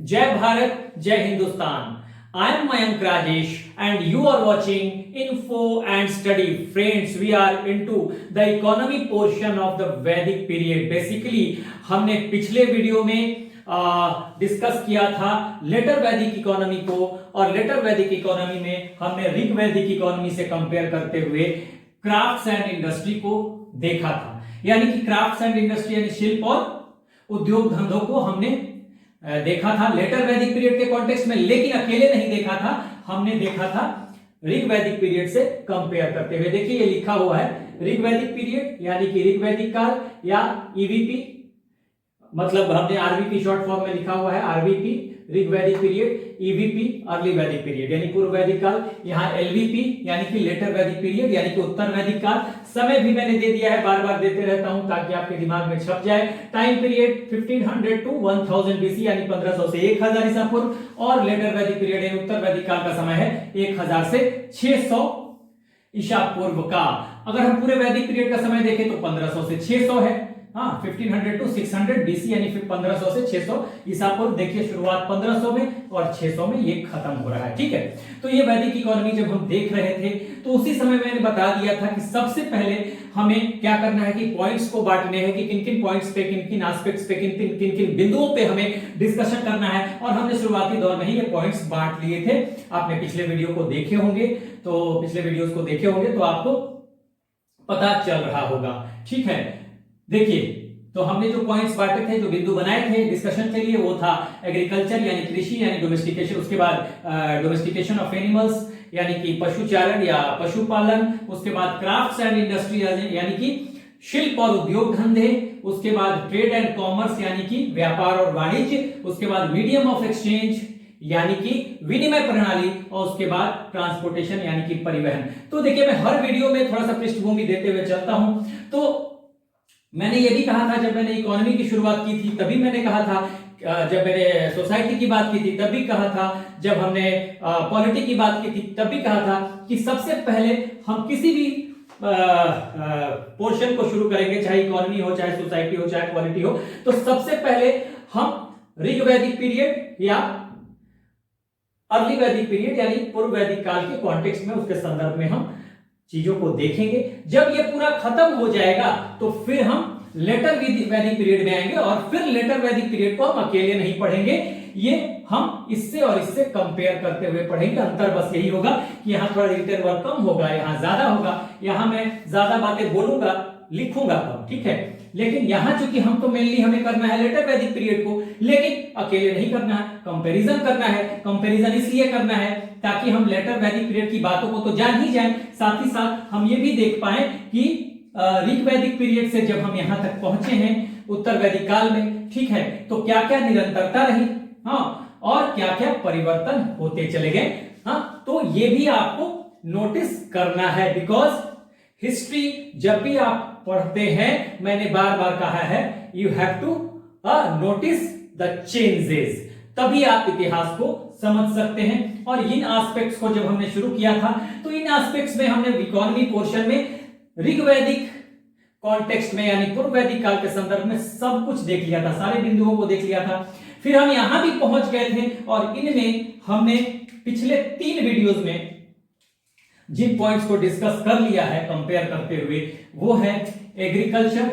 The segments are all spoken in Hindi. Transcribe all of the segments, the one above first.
जय भारत, जय Hindustan. I am Mayank Rajesh and you are watching Info and Study. Friends, we are into the economy portion of the Vedic period. Basically, हमने पिछले वीडियो में डिस्कस किया था लेटर वैदिक इकोनॉमी को, और लेटर वैदिक इकोनॉमी में हमने ऋग वैदिक इकोनॉमी से कंपेयर करते हुए क्राफ्ट्स एंड इंडस्ट्री को देखा था। यानी कि क्राफ्ट्स एंड इंडस्ट्री यानी शिल्प और उद्योग धंधों को हमने देखा था लेटर वैदिक पीरियड के कॉन्टेक्स्ट में, लेकिन अकेले नहीं देखा था, हमने देखा था ऋग वैदिक पीरियड से कंपेयर करते हुए। देखिए ये लिखा हुआ है ऋग वैदिक पीरियड यानी कि ऋग वैदिक काल या ईवीपी, मतलब हमने आरवीपी शॉर्ट फॉर्म में लिखा हुआ है आरवीपी ऋग वैदिक पीरियड, ईवीपी अर्ली वैदिक पीरियड यानी पूर्व वैदिक काल, यहाँ एलवीपी यानी कि लेटर वैदिक पीरियड यानी कि उत्तर वैदिक काल। समय भी मैंने दे दिया है, बार बार देते रहता हूं ताकि आपके दिमाग में छप जाए। टाइम पीरियड 1500 टू 1000 बीसी यानी 1500 से 1000 ईसा पूर्व, और लेटर वैदिक पीरियड यानी उत्तर वैदिक काल का समय है 1000 से 600 ईसा पूर्व का। अगर हम पूरे वैदिक पीरियड का समय देखें तो 1500 से 600 है, 1500 टू 600 बीसी यानी फिर 1500 से 600 ईसा पूर्व। देखिए शुरुआत 1500 में और 600 में ये खत्म हो रहा है, ठीक है। तो ये वैदिक इकोनॉमी जब हम देख रहे थे तो उसी समय मैंने बता दिया था कि सबसे पहले हमें क्या करना है कि पॉइंट्स को बांटने हैं कि किन किन पॉइंट्स पे, किन किन एस्पेक्ट्स पे, किन किन बिंदुओं पे हमें डिस्कशन करना है, और हमने शुरुआती दौर में ही ये पॉइंट्स बांट लिए थे। आपने पिछले वीडियो को देखे होंगे, तो पिछले वीडियोस को देखे होंगे तो आपको पता चल रहा होगा, ठीक है। देखिए तो हमने जो पॉइंट्स बांटे थे, जो बिंदु बनाए थे डिस्कशन के लिए, वो था एग्रीकल्चर यानी कृषि यानी डोमेस्टिकेशन, उसके बाद डोमेस्टिकेशन ऑफ एनिमल्स यानी कि पशुचारण या पशुपालन, उसके बाद क्राफ्ट्स एंड इंडस्ट्री यानी कि शिल्प और उद्योग धंधे, उसके बाद ट्रेड एंड कॉमर्स यानी कि व्यापार और वाणिज्य, उसके बाद मीडियम ऑफ एक्सचेंज यानी कि विनिमय प्रणाली, और उसके बाद ट्रांसपोर्टेशन यानी कि परिवहन। तो देखिए मैं हर वीडियो में थोड़ा सा पृष्ठभूमि देते हुए चलता हूं। तो मैंने ये भी कहा था जब मैंने इकोनॉमी की शुरुआत की थी, तभी मैंने कहा था, जब मैंने सोसाइटी की बात की थी तब भी कहा था, जब हमने पॉलिटी की बात की थी तब भी कहा था कि सबसे पहले हम किसी भी पोर्शन को शुरू करेंगे, चाहे इकोनॉमी हो, चाहे सोसाइटी हो, चाहे पॉलिटी हो, तो सबसे पहले हम ऋग वैदिक पीरियड या अर्ली वैदिक पीरियड यानी पूर्व वैदिक काल के कॉन्टेक्स्ट में, उसके संदर्भ में हम चीजों को देखेंगे। जब ये पूरा खत्म हो जाएगा तो फिर हम लेटर वैदिक पीरियड में आएंगे, और फिर लेटर वैदिक पीरियड को हम अकेले नहीं पढ़ेंगे, ये हम इससे और इससे कंपेयर करते हुए पढ़ेंगे। अंतर बस यही होगा कि यहाँ थोड़ा रिटेन वर्क कम होगा, यहाँ ज्यादा होगा, यहाँ मैं ज्यादा बातें बोलूंगा, लिखूंगा कम, ठीक है। लेकिन यहाँ चूंकि हम तो मेनली हमें करना है लेटर वैदिक पीरियड को, लेकिन अकेले नहीं करना है, कंपैरिजन करना है। कंपैरिजन इसलिए करना है ताकि हम लेटर वैदिक पीरियड की बातों को तो जान ही जाएं, साथ ही साथ हम ये भी देख पाए कि ऋग वैदिक पीरियड से जब हम यहाँ तक पहुंचे हैं उत्तर वैदिक काल में, ठीक है, तो क्या क्या निरंतरता रही, और क्या क्या परिवर्तन होते चले गए, तो ये भी आपको नोटिस करना है। बिकॉज हिस्ट्री जब भी आप पढ़ते हैं, मैंने बार बार कहा है, you have to notice the changes, तभी आप इतिहास को समझ सकते हैं। और इन एस्पेक्ट्स को जब हमने शुरू किया था तो इन एस्पेक्ट्स में हमने इकोनॉमी पोर्शन में ऋग वैदिक कॉन्टेक्स्ट में यानी पूर्व वैदिक काल के संदर्भ में सब कुछ देख लिया था, सारे बिंदुओं को देख लिया था। फिर हम यहां भी पहुंच गए थे, और इनमें हमने पिछले 3 वीडियोस में जिन पॉइंट्स को डिस्कस कर लिया है कंपेयर करते हुए, वो है एग्रीकल्चर,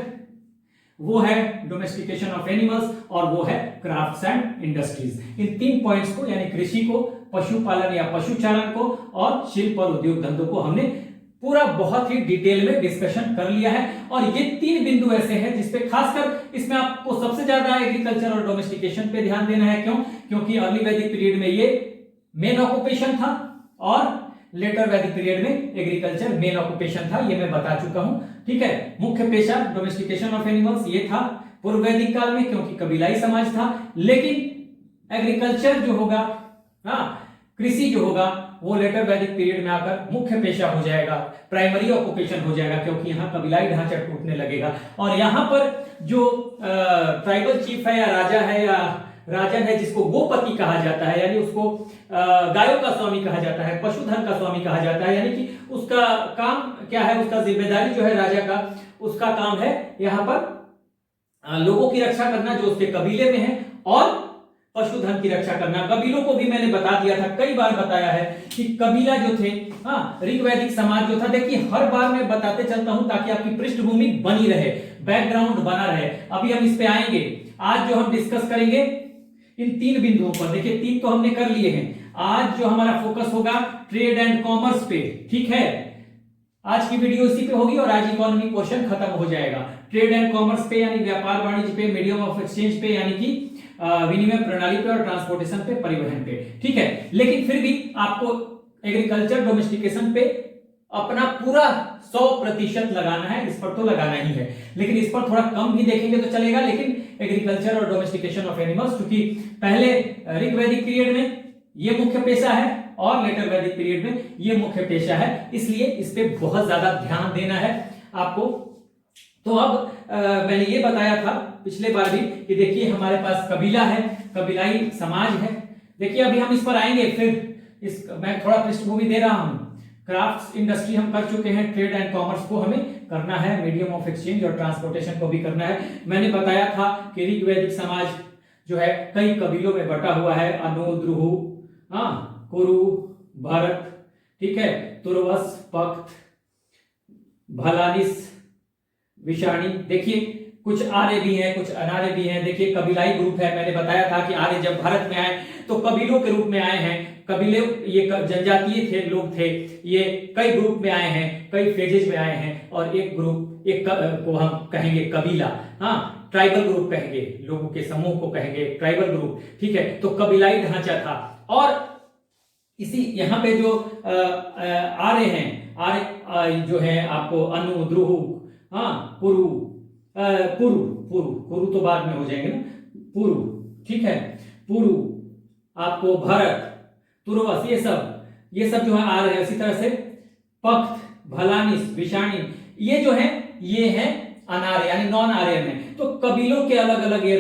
वो है डोमेस्टिकेशन ऑफ एनिमल्स, और वो है crafts and industries. In 3 points को यानी कृषि को, पशुपालन या पशुचारण को, और शिल्प और उद्योग धंधों को हमने पूरा बहुत ही डिटेल में डिस्कशन कर लिया है। और ये 3 बिंदु ऐसे हैं जिसपे खासकर इसमें आपको सबसे ज्यादा एग्रीकल्चर और डोमेस्टिकेशन पे ध्यान देना है। क्यों? क्योंकि अर्ली वैदिक पीरियड में ये मेन ऑक्यूपेशन था, और लेटर वैदिक पीरियड में एग्रीकल्चर मेन ऑक्यूपेशन था, ये मैं बता चुका हूं, ठीक है। मुख्य पेशा डोमेस्टिकेशन ऑफ एनिमल्स ये था पूर्व वैदिक काल में, क्योंकि कबीलाई समाज था। लेकिन एग्रीकल्चर जो होगा, कृषि जो होगा, वो लेटर वैदिक पीरियड में आकर मुख्य पेशा हो जाएगा, प्राइमरी ऑक्यूपेशन हो जाएगा, क्योंकि यहाँ कबीलाई ढांचा टूटने लगेगा। और यहाँ पर जो ट्राइबल चीफ है या राजा है या राजन है, जिसको गोपति कहा जाता है, यानी उसको गायों का स्वामी कहा जाता है, पशुधन का स्वामी कहा जाता है, यानी कि उसका काम क्या है, उसका जिम्मेदारी जो है राजा का, उसका काम है यहाँ पर लोगों की रक्षा करना जो उसके कबीले में है, और पशुधन की रक्षा करना। कबीलों को भी मैंने बता दिया था, कई बार बताया है कि कबीला जो थे, हाँ, ऋग्वैदिक समाज जो था, देखिए हर बार मैं बताते चलता हूं ताकि आपकी पृष्ठभूमि बनी रहे, बैकग्राउंड बना रहे। अभी हम इस पे आएंगे। आज जो हम डिस्कस करेंगे इन 3 बिंदुओं पर, देखिए 3 तो हमने कर लिए हैं। आज जो हमारा फोकस होगा ट्रेड एंड कॉमर्स पे, ठीक है। आज की वीडियो इसी पे होगी और आज इकोनॉमी पोर्शन खत्म हो जाएगा। ट्रेड एंड कॉमर्स पे यानी व्यापार वाणिज्य पे, मीडियम ऑफ एक्सचेंज पे यानी कि विनिमय प्रणाली पे, और ट्रांसपोर्टेशन पे, परिवहन पे, ठीक है। लेकिन फिर भी आपको एग्रीकल्चर डोमेस्टिकेशन पे अपना पूरा 100% लगाना है, इस पर तो लगाना ही है। लेकिन इस पर थोड़ा कम भी देखेंगे तो चलेगा, लेकिन एग्रीकल्चर और डोमेस्टिकेशन ऑफ एनिमल्स, क्योंकि पहले ऋग्वैदिक पीरियड में ये मुख्य पेशा है और लेटर वैदिक पीरियड में ये मुख्य पेशा है, इसलिए इस पे बहुत ज्यादा ध्यान देना है आपको। तो अब मैंने ये बताया था पिछले बार भी कि देखिए हमारे पास कबीला है, कबीलाई समाज है। देखिए अभी हम इस पर आएंगे, फिर मैं थोड़ा पृष्ठभूमि दे रहा हूं। क्राफ्ट्स इंडस्ट्री हम कर चुके हैं, ट्रेड एंड कॉमर्स को हमें करना है, मीडियम ऑफ एक्सचेंज और ट्रांसपोर्टेशन को भी करना है। मैंने बताया था कि ऋग्वैदिक समाज जो है कई कबीलों में बटा हुआ है, अनु, द्रुहु, हाँ, कुरु, भरत, ठीक है, तुर्वस, पक्त, भलानिस, विषाणी। देखिए कुछ आर्य भी हैं, कुछ अनार्य भी हैं। देखिए कबीलाई ग्रुप है, मैंने बताया था कि आर्य जब भारत में आए तो कबीलों के रूप में आए हैं। कबीले ये जनजातीय थे, लोग थे, ये कई ग्रुप में आए हैं, कई फेजेज में आए हैं, और एक ग्रुप, एक को हम कहेंगे कबीला, हाँ, ट्राइबल ग्रुप कहेंगे, लोगों के समूह को कहेंगे ट्राइबल ग्रुप, ठीक है। तो कबीलाई ढांचा था। और इसी यहाँ पे जो आर्य हैं, आर्य जो है आपको अनु, द्रुहु, हाँ, पुरु, पुरु पुरु पुरु तो बाद में हो जाएंगे ना, पुरु, ठीक है, पुरु, आपको भरत, तुर्वस, ये सब जो है आर्य है। इसी तरह से पक्त, भलानिस, विषाणी, ये जो है ये है अनार्य यानी नॉन आर्यन है। तो कबीलों के अलग अलग ये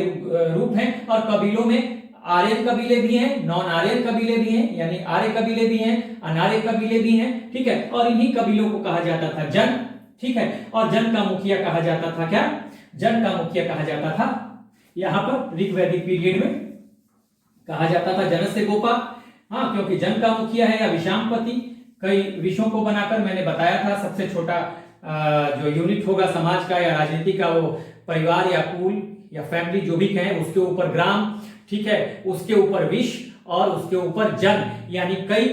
रूप हैं, और कबीलों में आर्यन कबीले भी हैं, नॉन आर्यन कबीले भी हैं, यानी आर्य कबीले भी हैं, अनार्य कबीले भी हैं, ठीक है। और इन्हीं कबीलों को कहा जाता था जन, ठीक है। और जन का मुखिया कहा जाता था क्या? जन का मुखिया कहा जाता था, यहां पर ऋग्वैदिक पीरियड में कहा जाता था जनस्य गोपा, हाँ, क्योंकि जन का मुखिया है, या विषामपति। कई विषयों को बनाकर मैंने बताया था, सबसे छोटा जो यूनिट होगा समाज का या राजनीति का, वो परिवार या कुल या फैमिली जो भी कहें, उसके ऊपर ग्राम, ठीक है, उसके ऊपर विष, और उसके ऊपर जन, यानी कई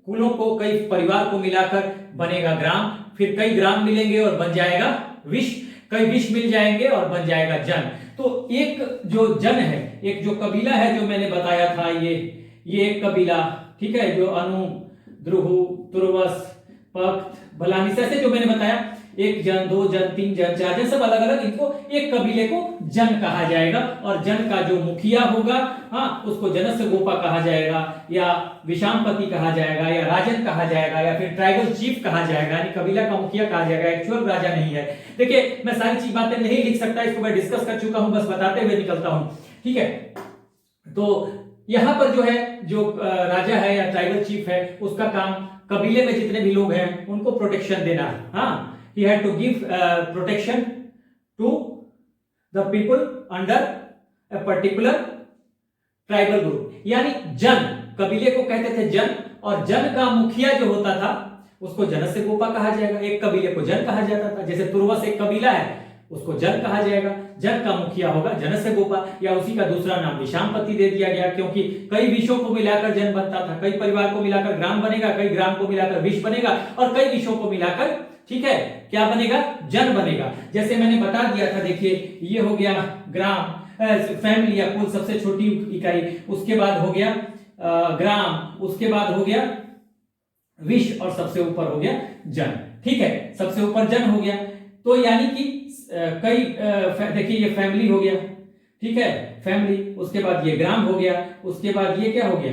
कुलों को, कई परिवार को मिलाकर बनेगा ग्राम। फिर कई ग्राम मिलेंगे और बन जाएगा विष, कई विष मिल जाएंगे और बन जाएगा जन। तो एक जो जन है, एक जो कबीला है जो मैंने बताया था, ये एक कबीला, ठीक है, जो अनु, द्रुहु, तुर्वस, पक्त, भलानिस, ऐसे जो मैंने बताया, 1 जन, 2 जन, 3 जन, 4 जन, सब अलग अलग, इनको एक कबीले को जन कहा जाएगा। और जन का जो मुखिया होगा, हाँ, उसको जनस्य गोपा कहा जाएगा, या विषामपति कहा जाएगा, या राजन कहा जाएगा, या फिर ट्राइबल चीफ कहा जाएगा, यानी कबीला का मुखिया कहा जाएगा, एक्चुअल राजा नहीं है। देखिए मैं सारी चीज बातें नहीं लिख सकता, इसको मैं डिस्कस कर चुका हूं, बस बताते हुए निकलता हूं, ठीक है। तो यहां पर जो है, जो राजा है या ट्राइबल चीफ है, उसका काम कबीले में जितने भी लोग हैं उनको प्रोटेक्शन देना, हाँ, he had to give protection to the people under a particular tribal group, यानी जन, कबीले को कहते थे जन, और जन का मुखिया जो होता था उसको जनस्य गोपा कहा जाएगा। एक कबीले को जन कहा जाता था, जैसे तुर्वस एक कबीला है, उसको जन कहा जाएगा, जन का मुखिया होगा जनस्य गोपा, या उसी का दूसरा नाम विषामपति दे दिया गया, क्योंकि कई विषयों को मिलाकर जन बनता था, कई परिवार को मिलाकर ग्राम बनेगा, कई ग्राम को मिलाकर विष बनेगा, और कई विषयों को मिलाकर, ठीक है, क्या बनेगा? जन बनेगा। जैसे मैंने बता दिया था, देखिए ये हो गया ग्राम, फैमिली या कुल सबसे छोटी इकाई, उसके बाद हो गया ग्राम, उसके बाद हो गया विष, और सबसे ऊपर हो गया जन, ठीक है, सबसे ऊपर जन हो गया। तो यानी कि कई देखिए ये फैमिली हो गया, ठीक है, फैमिली, उसके बाद ये ग्राम हो गया, उसके बाद ये क्या हो गया?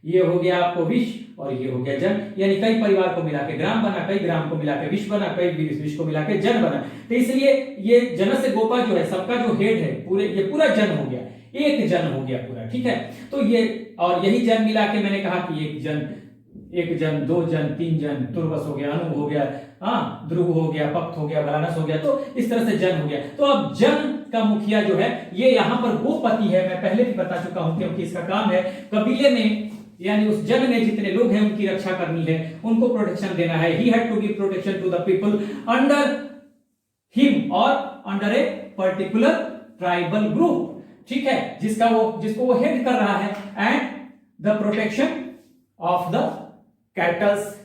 ये हो गया आपको विष, और ये हो गया जन, यानी कई परिवार को मिलाकर ग्राम बना, कई ग्राम को मिलाकर विष बना, कई विष को मिलाकर जन बना। तो इसलिए ये जनस्य गोपा जो है, सबका जो हेड है, ये पूरा जन हो गया, एक जन हो गया पूरा, ठीक है। तो ये, और यही जन मिला के मैंने कहा कि एक जन, 2 जन, 3 जन, तुर्वस हो गया, अनु हो गया, हाँ, ध्रुव हो गया, पक्त हो गया, भलानस हो गया, तो इस तरह से जन हो गया। तो अब जन का मुखिया जो है ये यहाँ पर गोपति है, मैं पहले भी बता चुका हूं, क्योंकि इसका काम है कबीले में यानी उस जन में जितने लोग हैं उनकी रक्षा करनी है, उनको प्रोटेक्शन देना है। He had to give protection to the people under him और under a particular tribal group, ठीक है, जिसको वो हेड कर रहा है, and the protection of the cattles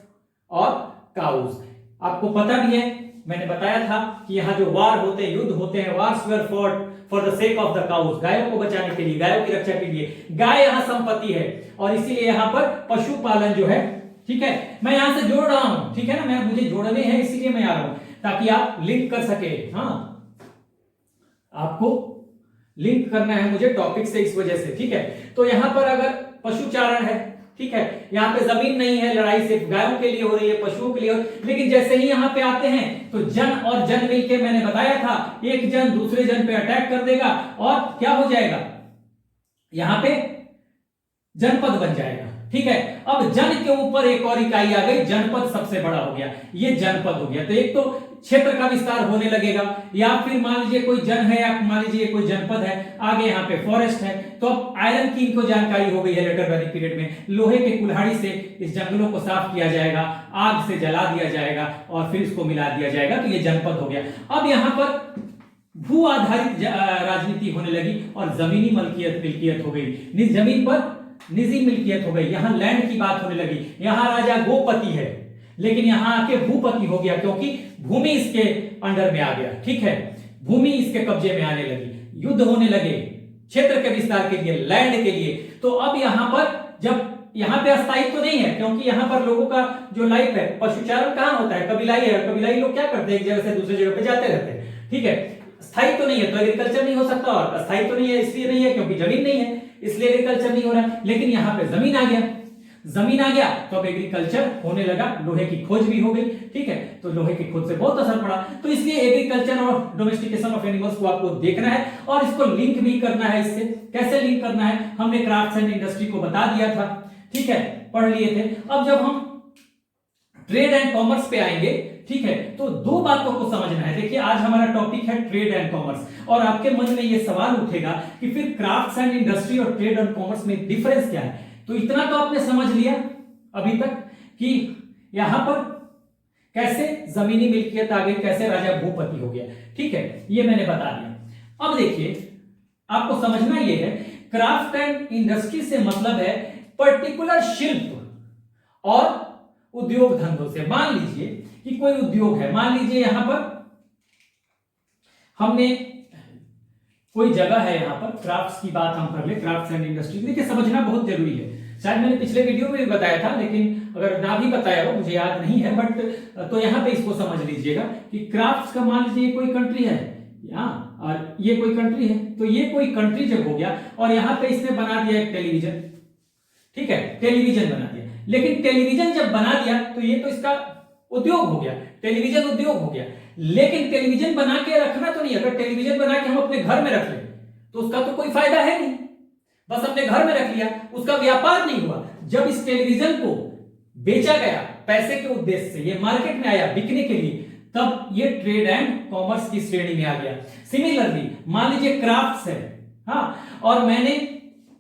और काउज। आपको पता भी है, मैंने बताया था कि यहाँ जो वार होते हैं, युद्ध होते हैं, wars were fought for the sake of the cows, गायों को बचाने के लिए, गायों की रक्षा के लिए। गाय यहाँ संपत्ति है और इसीलिए यहाँ पर पशुपालन जो है, ठीक है, मैं यहां से जोड़ रहा हूं, ठीक है ना, मुझे जोड़ने हैं इसलिए मैं आ रहा हूं ताकि आप लिंक कर सके। हाँ, आपको लिंक करना है मुझे टॉपिक से इस वजह से, ठीक है। तो यहां पर अगर पशुचारण है, ठीक है, यहाँ पे जमीन नहीं है, लड़ाई सिर्फ गायों के लिए हो रही है, पशुओं के लिए लेकिन जैसे ही यहाँ पे आते हैं तो जन और जन मिलके, मैंने बताया था, एक जन दूसरे जन पे अटैक कर देगा और क्या हो जाएगा, यहाँ पे जनपद बन जाएगा, ठीक है। अब जन के ऊपर एक और इकाई आ गई, जनपद सबसे बड़ा हो गया, ये जनपद हो गया। तो एक तो क्षेत्र का विस्तार होने लगेगा, या फिर मान लीजिए कोई जन है, या मान लीजिए कोई जनपद है, आगे यहाँ पे फॉरेस्ट है। तो अब आयरन की इनको जानकारी हो गई है लेटर वैदिक पीरियड में, लोहे के कुल्हाड़ी से इस जंगलों को साफ किया जाएगा, आग से जला दिया जाएगा और फिर इसको मिला दिया जाएगा, तो ये जनपद हो गया। अब यहाँ पर भू आधारित राजनीति होने लगी और जमीनी मिल्कियत हो गई, जमीन पर निजी मिल्कियत हो गई, यहां लैंड की बात होने लगी। यहां राजा गोपति है लेकिन यहां आके भूपति हो गया, क्योंकि भूमि इसके अंडर में आ गया, ठीक है, भूमि इसके कब्जे में आने लगी, युद्ध होने लगे क्षेत्र के विस्तार के लिए, लैंड के लिए। तो अब यहां पर जब यहाँ पे अस्थायित्व तो नहीं है, क्योंकि यहाँ पर लोगों का जो लाइफ है, पशुचारण कहां होता है, कबीलाई है, कबीलाई लोग क्या करते हैं, एक जगह से दूसरी जगह पे जाते रहते हैं, ठीक है। स्थायी तो नहीं है तो एग्रीकल्चर नहीं हो सकता, और अस्थायी तो नहीं है इसलिए नहीं है क्योंकि जमीन नहीं है, इसलिए एग्रीकल्चर नहीं हो रहा है। लेकिन यहाँ पे जमीन आ गया, जमीन आ गया तो अब एग्रीकल्चर होने लगा, लोहे की खोज भी हो गई, ठीक है। तो लोहे की खोज से बहुत असर पड़ा, तो इसलिए एग्रीकल्चर और डोमेस्टिकेशन ऑफ एनिमल्स को आपको देखना है और इसको लिंक भी करना है इससे। कैसे लिंक करना है, हमने क्राफ्ट्स एंड इंडस्ट्री को बता दिया था, ठीक है, पढ़ लिए थे। अब जब हम ट्रेड एंड कॉमर्स पे आएंगे, ठीक है, तो दो बातों को समझना है। देखिए आज हमारा टॉपिक है ट्रेड एंड कॉमर्स, और आपके मन में यह सवाल उठेगा कि फिर क्राफ्ट्स एंड इंडस्ट्री और ट्रेड एंड कॉमर्स में डिफरेंस क्या है। तो इतना तो आपने समझ लिया अभी तक कि यहां पर कैसे जमीनी मिल्कियत आ गई, कैसे राजा भूपति हो गया, ठीक है, ये मैंने बता दिया। अब देखिए आपको समझना यह है, क्राफ्ट एंड इंडस्ट्री से मतलब है पर्टिकुलर शिल्प और उद्योग धंधों से। मान लीजिए कि कोई उद्योग है, मान लीजिए यहां पर हमने कोई जगह है, यहां पर क्राफ्ट्स की बात हम कर ले, क्राफ्ट्स एंड इंडस्ट्री। देखिए समझना बहुत जरूरी है, शायद मैंने पिछले वीडियो में भी बताया था, लेकिन अगर ना भी बताया हो मुझे याद नहीं है, बट तो यहां पे इसको समझ लीजिएगा कि क्राफ्ट्स का मान लीजिए कोई कंट्री है यहाँ, और ये कोई कंट्री है, तो ये कोई कंट्री जब हो गया और यहां पे इसने बना दिया एक टेलीविजन, ठीक है, टेलीविजन बना दिया। लेकिन टेलीविजन जब बना दिया तो ये तो इसका उद्योग हो गया, टेलीविजन उद्योग हो गया। लेकिन टेलीविजन बना के रखना तो नहीं, अगर टेलीविजन बना के हम अपने घर में रख ले तो उसका तो कोई फायदा है नहीं, बस अपने घर में रख लिया, उसका व्यापार नहीं हुआ। जब इस टेलीविजन को बेचा गया पैसे के उद्देश्य से, ये मार्केट में आया बिकने के लिए, तब ये ट्रेड एंड कॉमर्स की श्रेणी में आ गया। सिमिलरली मान लीजिए क्राफ्ट्स है, हाँ, और मैंने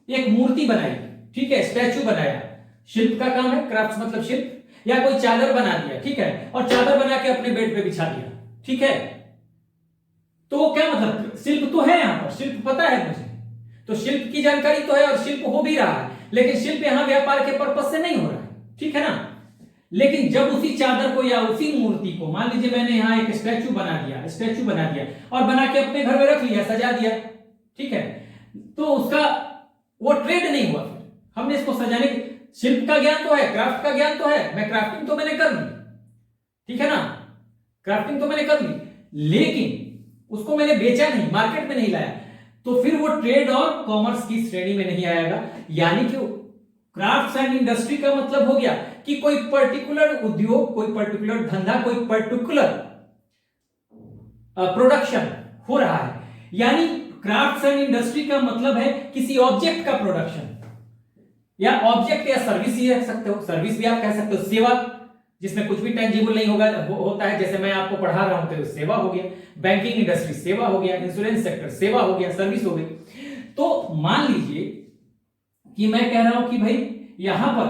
एक मूर्ति बनाई, ठीक है, स्टैचू बनाया, शिल्प का काम है, क्राफ्ट्स मतलब शिल्प, या कोई चादर बना दिया, ठीक है, और चादर बना के अपने बेड पे बिछा दिया, ठीक है, तो वो क्या मतलब, शिल्प तो है, यहां पर शिल्प पता है मुझे, तो शिल्प की जानकारी तो है और शिल्प हो भी रहा है, लेकिन शिल्प यहां व्यापार के पर्पस से नहीं हो रहा है, ठीक है ना। लेकिन जब उसी चादर को या उसी मूर्ति को, मान लीजिए मैंने यहां एक स्टैचू बना दिया और बना के अपने घर में रख लिया, सजा दिया, ठीक है, तो उसका वो ट्रेड नहीं हुआ। हमने इसको सजाने की, शिल्प का ज्ञान तो है, क्राफ्ट का ज्ञान तो है, मैं क्राफ्टिंग तो मैंने कर ली, ठीक है ना, क्राफ्टिंग तो मैंने कर ली, लेकिन उसको मैंने बेचा नहीं, मार्केट में नहीं लाया, तो फिर वो ट्रेड और कॉमर्स की श्रेणी में नहीं आएगा। यानी कि क्राफ्ट्स एंड इंडस्ट्री का मतलब हो गया कि कोई पर्टिकुलर उद्योग, कोई पर्टिकुलर धंधा, कोई पर्टिकुलर प्रोडक्शन हो रहा है। यानी क्राफ्ट्स एंड इंडस्ट्री का मतलब है किसी ऑब्जेक्ट का प्रोडक्शन, या ऑब्जेक्ट या सर्विस ही रख सकते हो, सर्विस भी आप कह सकते हो, सेवा, जिसमें कुछ भी टेंजिबल नहीं होगा होता है, जैसे मैं आपको पढ़ा रहा हूं तो सेवा हो गया, बैंकिंग इंडस्ट्री सेवा हो गया, इंश्योरेंस सेक्टर सेवा हो गया, सर्विस हो गई। तो मान लीजिए कि मैं कह रहा हूं कि भाई यहां पर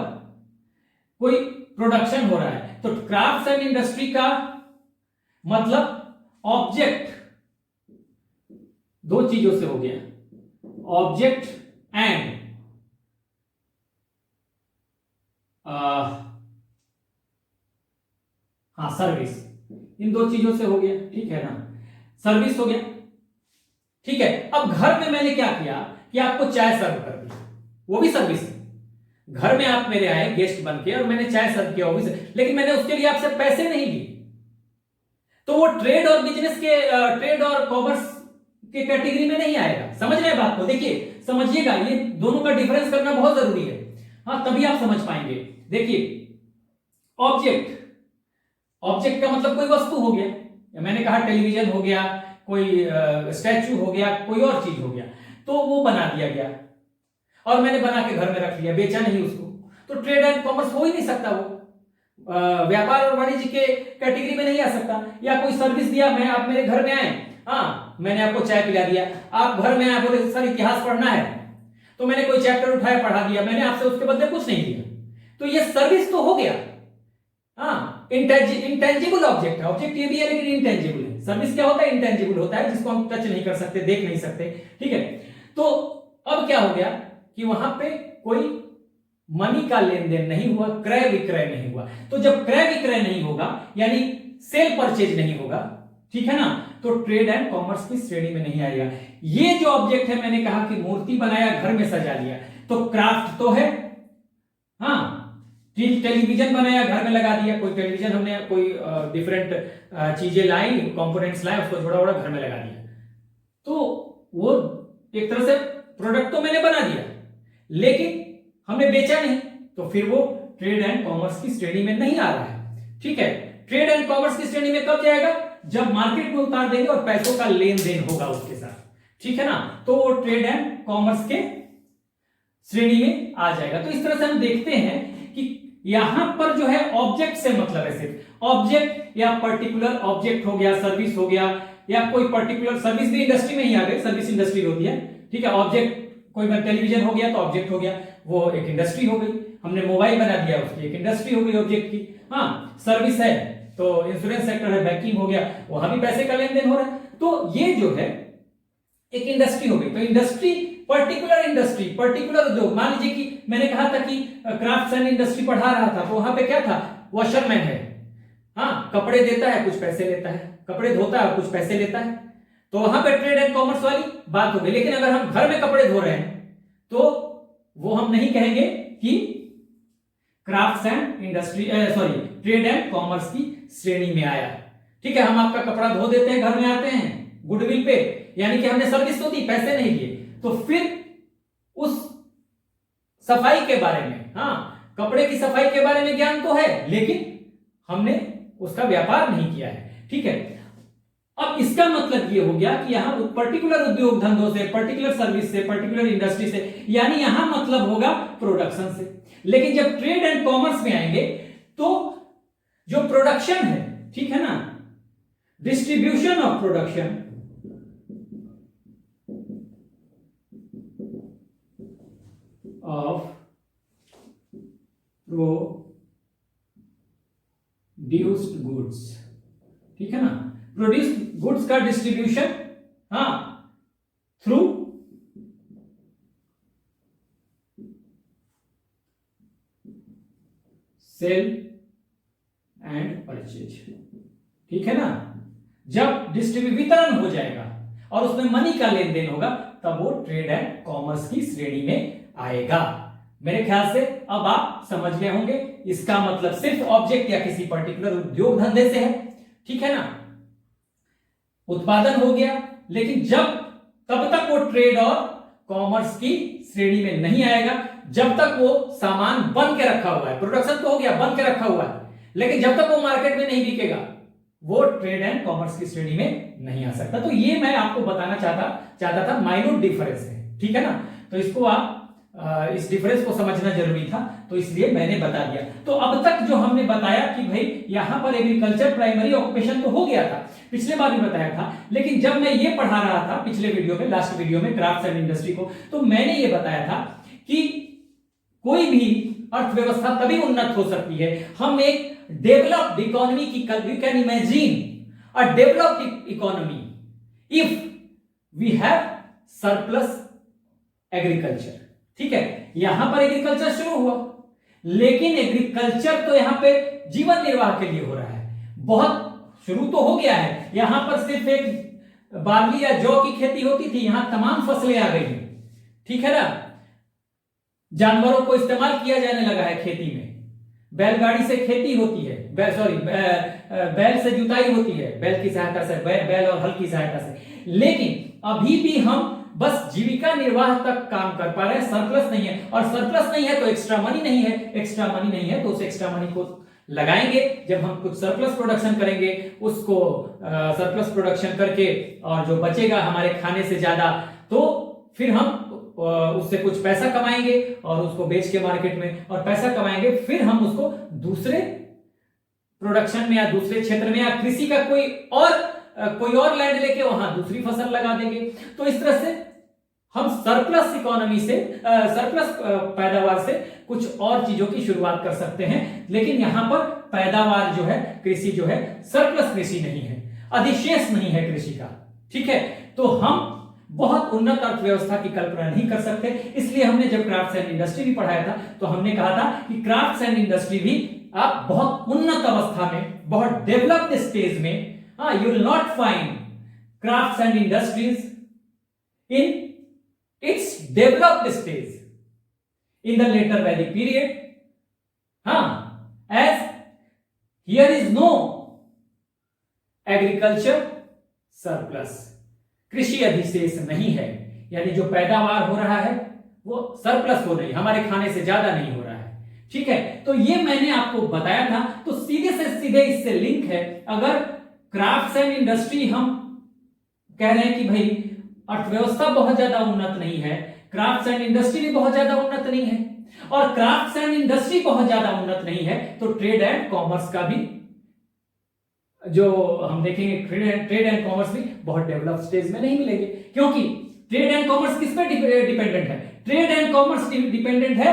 कोई प्रोडक्शन हो रहा है, तो क्राफ्ट्स एंड इंडस्ट्री का मतलब ऑब्जेक्ट, दो चीजों से हो गया, ऑब्जेक्ट एंड सर्विस, इन दो चीजों से हो गया, ठीक है ना, सर्विस हो गया, ठीक है। अब घर में मैंने क्या किया कि आपको चाय सर्व कर दी, वो भी सर्विस है। घर में आप मेरे आए गेस्ट बन के और मैंने चाय सर्व किया, वो भी, लेकिन मैंने उसके लिए आपसे पैसे नहीं लिए, तो वो ट्रेड और बिजनेस के ट्रेड और कॉमर्स के कैटेगरी में नहीं आएगा। समझ रहे हैं बात को? देखिए समझिएगा, ये दोनों का डिफरेंस करना बहुत जरूरी है, हाँ, तभी आप समझ पाएंगे। देखिए ऑब्जेक्ट, ऑब्जेक्ट का मतलब कोई वस्तु हो गया, मैंने कहा टेलीविजन हो गया, कोई स्टैचू हो गया, कोई और चीज हो गया, तो वो बना दिया गया और मैंने बना के घर में रख लिया, बेचा नहीं उसको, तो ट्रेड एंड कॉमर्स हो ही नहीं सकता, वो व्यापार और वाणिज्य के कैटेगरी में नहीं आ सकता। या कोई सर्विस दिया, मैं आप मेरे घर में आए, हाँ, मैंने आपको चाय पिला दिया, आप घर में आए, बोले सर इतिहास पढ़ना है, तो मैंने कोई चैप्टर उठाया पढ़ा दिया, मैंने आपसे उसके बदले कुछ नहीं दिया, तो ये सर्विस तो हो गया। हाँ, इंटेंजिबल ऑब्जेक्ट है, ऑब्जेक्ट ये भी है लेकिन इंटेंजिबल है। सर्विस क्या होता है? इंटेंजिबल होता है, जिसको हम टच नहीं कर सकते, देख नहीं सकते, ठीक है। तो अब क्या हो गया कि वहां पे कोई मनी का लेन देन नहीं हुआ, क्रय विक्रय नहीं हुआ। तो जब क्रय विक्रय नहीं होगा यानी सेल परचेज नहीं होगा, ठीक है ना, तो ट्रेड एंड कॉमर्स की श्रेणी में नहीं आएगा। ये जो ऑब्जेक्ट है, मैंने कहा कि मूर्ति बनाया, घर में सजा लिया, तो क्राफ्ट तो है, हाँ, टेलीविजन बनाया, घर में लगा दिया, कोई टेलीविजन हमने कोई डिफरेंट चीजें लाई, कंपोनेंट्स लाए, उसको थोड़ा थोड़ा घर में लगा दिया, तो वो एक तरह से प्रोडक्ट तो मैंने बना दिया लेकिन हमने बेचा नहीं, तो फिर वो ट्रेड एंड कॉमर्स की श्रेणी में नहीं आ रहा है, ठीक है। ट्रेड एंड कॉमर्स की श्रेणी में कब जाएगा? जब मार्केट में उतार देंगे और पैसों का लेन देन होगा उसके साथ, ठीक है ना, तो वो ट्रेड एंड कॉमर्स के श्रेणी में आ जाएगा। तो इस तरह से हम देखते हैं कि यहां पर जो है ऑब्जेक्ट से मतलब है सिर्फ ऑब्जेक्ट, या पर्टिकुलर ऑब्जेक्ट हो गया, सर्विस हो गया, या कोई पर्टिकुलर सर्विस भी इंडस्ट्री में ही आ गई, सर्विस इंडस्ट्री होती है, ठीक है। ऑब्जेक्ट कोई टेलीविजन हो गया तो ऑब्जेक्ट हो गया, वो एक इंडस्ट्री हो गई। हमने मोबाइल बना दिया, उसकी एक इंडस्ट्री हो गई ऑब्जेक्ट की। हाँ, सर्विस है तो इंश्योरेंस सेक्टर है, बैंकिंग हो गया, वहां भी पैसे का लेन देन हो रहा है, तो ये जो है एक इंडस्ट्री हो गई। तो इंडस्ट्री, पर्टिकुलर इंडस्ट्री, पर्टिकुलर उद्योग, मान लीजिए कि मैंने कहा था कि क्राफ्ट्स एंड इंडस्ट्री पढ़ा रहा था, तो वहां पे क्या था? वॉशरमैन है, हाँ, कपड़े देता है, कुछ पैसे लेता है, कपड़े धोता है, कुछ पैसे लेता है, तो वहां पे ट्रेड एंड कॉमर्स वाली बात हो गई। लेकिन अगर हम घर में कपड़े धो रहे हैं तो वो हम नहीं कहेंगे कि crafts and industry, sorry, trade and commerce की श्रेणी में आया, ठीक है। हम आपका कपड़ा धो देते हैं, घर में आते हैं गुडविल पे, यानी कि हमने सर्विस तो दी, पैसे नहीं दिए, तो फिर उस सफाई के बारे में, हाँ, कपड़े की सफाई के बारे में ज्ञान तो है लेकिन हमने उसका व्यापार नहीं किया है, ठीक है। अब इसका मतलब ये हो गया कि यहां पर्टिकुलर उद्योग धंधों से, पर्टिकुलर सर्विस से, पर्टिकुलर इंडस्ट्री से, यानी यहां मतलब होगा प्रोडक्शन से। लेकिन जब ट्रेड एंड कॉमर्स में आएंगे तो जो प्रोडक्शन है, ठीक है ना, distribution of production, of produced goods, ठीक है ना, प्रोड्यूस्ड गुड्स का डिस्ट्रीब्यूशन, हाँ, थ्रू सेल एंड परचेज, ठीक है ना। जब वितरण हो जाएगा और उसमें मनी का लेन देन होगा तब वो ट्रेड एंड कॉमर्स की श्रेणी में आएगा। मेरे ख्याल से अब आप समझ गए होंगे, इसका मतलब सिर्फ ऑब्जेक्ट या किसी पर्टिकुलर उद्योग धंधे से है, ठीक है ना, उत्पादन हो गया, लेकिन तब तक वो ट्रेड और कॉमर्स की श्रेणी में नहीं आएगा जब तक वो सामान बन के रखा हुआ है। प्रोडक्शन तो हो गया, बन के रखा हुआ है, लेकिन जब तक वो मार्केट में नहीं बिकेगा वो ट्रेड एंड कॉमर्स की श्रेणी में नहीं आ सकता। तो ये मैं आपको बताना चाहता था, माइन्यूट डिफरेंस है, ठीक है ना। तो इसको आप इस डिफरेंस को समझना जरूरी था, तो इसलिए मैंने बता दिया। तो अब तक जो हमने बताया कि भाई यहां पर एग्रीकल्चर प्राइमरी ऑक्यूपेशन तो हो गया था, पिछले बार भी बताया था, लेकिन जब मैं ये पढ़ा रहा था पिछले वीडियो में, लास्ट वीडियो में क्राफ्ट्स एंड इंडस्ट्री को, तो मैंने ये बताया था कि कोई भी अर्थव्यवस्था तभी उन्नत हो सकती है, हम एक डेवलप्ड इकोनॉमी की, you can imagine a developed economy if we have surplus agriculture. ठीक है, यहां पर एग्रीकल्चर शुरू हुआ, लेकिन एग्रीकल्चर तो यहां पे जीवन निर्वाह के लिए हो रहा है, बहुत शुरू तो हो गया है, यहां पर सिर्फ एक बार्ली या जौ की खेती होती थी, यहां तमाम फसलें आ गई हैं। ठीक है ना, जानवरों को इस्तेमाल किया जाने लगा है खेती में, बैलगाड़ी से खेती होती है, बैल से जुताई होती है, बैल की सहायता से, बैल और हल की सहायता से, लेकिन अभी भी हम बस जीविका निर्वाह तक काम कर पा रहे हैं, सरप्लस नहीं है, और सरप्लस नहीं है तो एक्स्ट्रा मनी नहीं है, एक्स्ट्रा मनी नहीं है तो उस एक्स्ट्रा मनी को लगाएंगे, जब हम कुछ सरप्लस प्रोडक्शन करेंगे, उसको सरप्लस प्रोडक्शन करके और जो बचेगा हमारे खाने से ज्यादा, तो फिर हम उससे कुछ पैसा कमाएंगे और उसको बेच के मार्केट में और पैसा कमाएंगे, फिर हम उसको दूसरे प्रोडक्शन में या दूसरे क्षेत्र में या कृषि का कोई और लैंड लेके वहां दूसरी फसल लगा देंगे। तो इस तरह से हम सरप्लस इकोनॉमी से, सरप्लस पैदावार से कुछ और चीजों की शुरुआत कर सकते हैं, लेकिन यहां पर पैदावार जो है, कृषि जो है, सरप्लस कृषि नहीं है, अधिशेष नहीं है कृषि का। ठीक है, तो हम बहुत उन्नत अर्थव्यवस्था की कल्पना नहीं कर सकते, इसलिए हमने जब क्राफ्ट्स एंड इंडस्ट्री भी पढ़ाया था तो हमने कहा था कि क्राफ्ट्स एंड इंडस्ट्री भी आप बहुत उन्नत अवस्था में, बहुत डेवलप्ड स्टेज में, you will not find crafts and industries in its developed stage in the later Vedic period, as here is no agriculture surplus, कृषि अधिशेष नहीं है, यानी जो पैदावार हो रहा है वो सरप्लस हो रही, हमारे खाने से ज्यादा नहीं हो रहा है। ठीक है, तो ये मैंने आपको बताया था, तो सीधे से सीधे इससे लिंक है। अगर क्राफ्ट्स एंड इंडस्ट्री, हम कह रहे हैं कि भाई अर्थव्यवस्था बहुत ज्यादा उन्नत नहीं है, क्राफ्ट्स एंड इंडस्ट्री भी बहुत ज्यादा उन्नत नहीं है, और क्राफ्ट्स एंड इंडस्ट्री बहुत ज्यादा उन्नत नहीं है, तो ट्रेड एंड कॉमर्स का भी जो हम देखेंगे, ट्रेड एंड कॉमर्स भी बहुत डेवलप स्टेज में नहीं मिलेंगे, क्योंकि ट्रेड एंड कॉमर्स किस पे डिपेंडेंट है? ट्रेड एंड कॉमर्स डिपेंडेंट है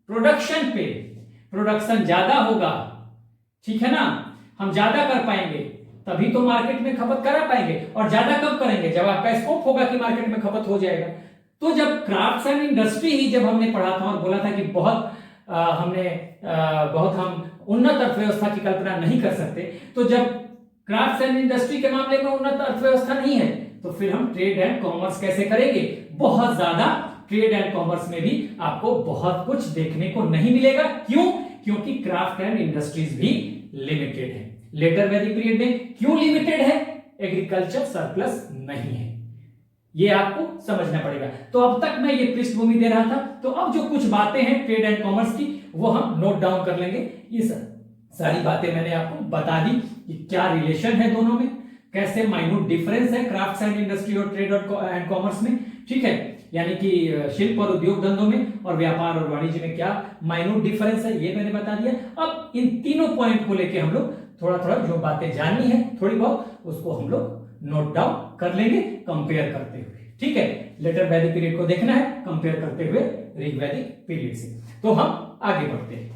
प्रोडक्शन पे, प्रोडक्शन ज्यादा होगा, ठीक है ना, हम ज्यादा कर पाएंगे तभी तो मार्केट में खपत करा पाएंगे, और ज्यादा कब करेंगे? जब आपका स्कोप होगा कि मार्केट में खपत हो जाएगा। तो जब क्राफ्ट्स एंड इंडस्ट्री ही जब हमने पढ़ा था और बोला था कि बहुत हम उन्नत अर्थव्यवस्था की कल्पना नहीं कर सकते, तो जब क्राफ्ट्स एंड इंडस्ट्री के मामले में उन्नत अर्थव्यवस्था नहीं है, तो फिर हम ट्रेड एंड कॉमर्स कैसे करेंगे? बहुत ज्यादा ट्रेड एंड कॉमर्स में भी आपको बहुत कुछ देखने को नहीं मिलेगा। क्यों? क्योंकि क्राफ्ट एंड इंडस्ट्रीज भी लिमिटेड है। लेटर वैदिक पीरियड में क्यों लिमिटेड है? एग्रीकल्चर सरप्लस नहीं है, ये आपको समझना पड़ेगा। तो अब तक मैं ये पृष्ठभूमि दे रहा था, तो अब जो कुछ बातें हैं ट्रेड एंड कॉमर्स की वो हम नोट डाउन कर लेंगे। ये सारी बातें मैंने आपको बता दी कि क्या रिलेशन है दोनों में, कैसे माइन्यूट डिफरेंस है क्राफ्ट्स एंड इंडस्ट्री और ट्रेड एंड कॉमर्स में, ठीक है, यानी कि शिल्प और उद्योग धंधों में और व्यापार और वाणिज्य में क्या माइन्यूट डिफरेंस है, ये मैंने बता दिया। अब इन तीनों पॉइंट को लेके हम लोग थोड़ा थोड़ा जो बातें जाननी है थोड़ी बहुत, उसको हम लोग नोट डाउन कर लेंगे कंपेयर करते हुए, ठीक है। लेटर वैदिक पीरियड को देखना है कंपेयर करते हुए ऋग वैदिक पीरियड से। तो हम आगे बढ़ते हैं।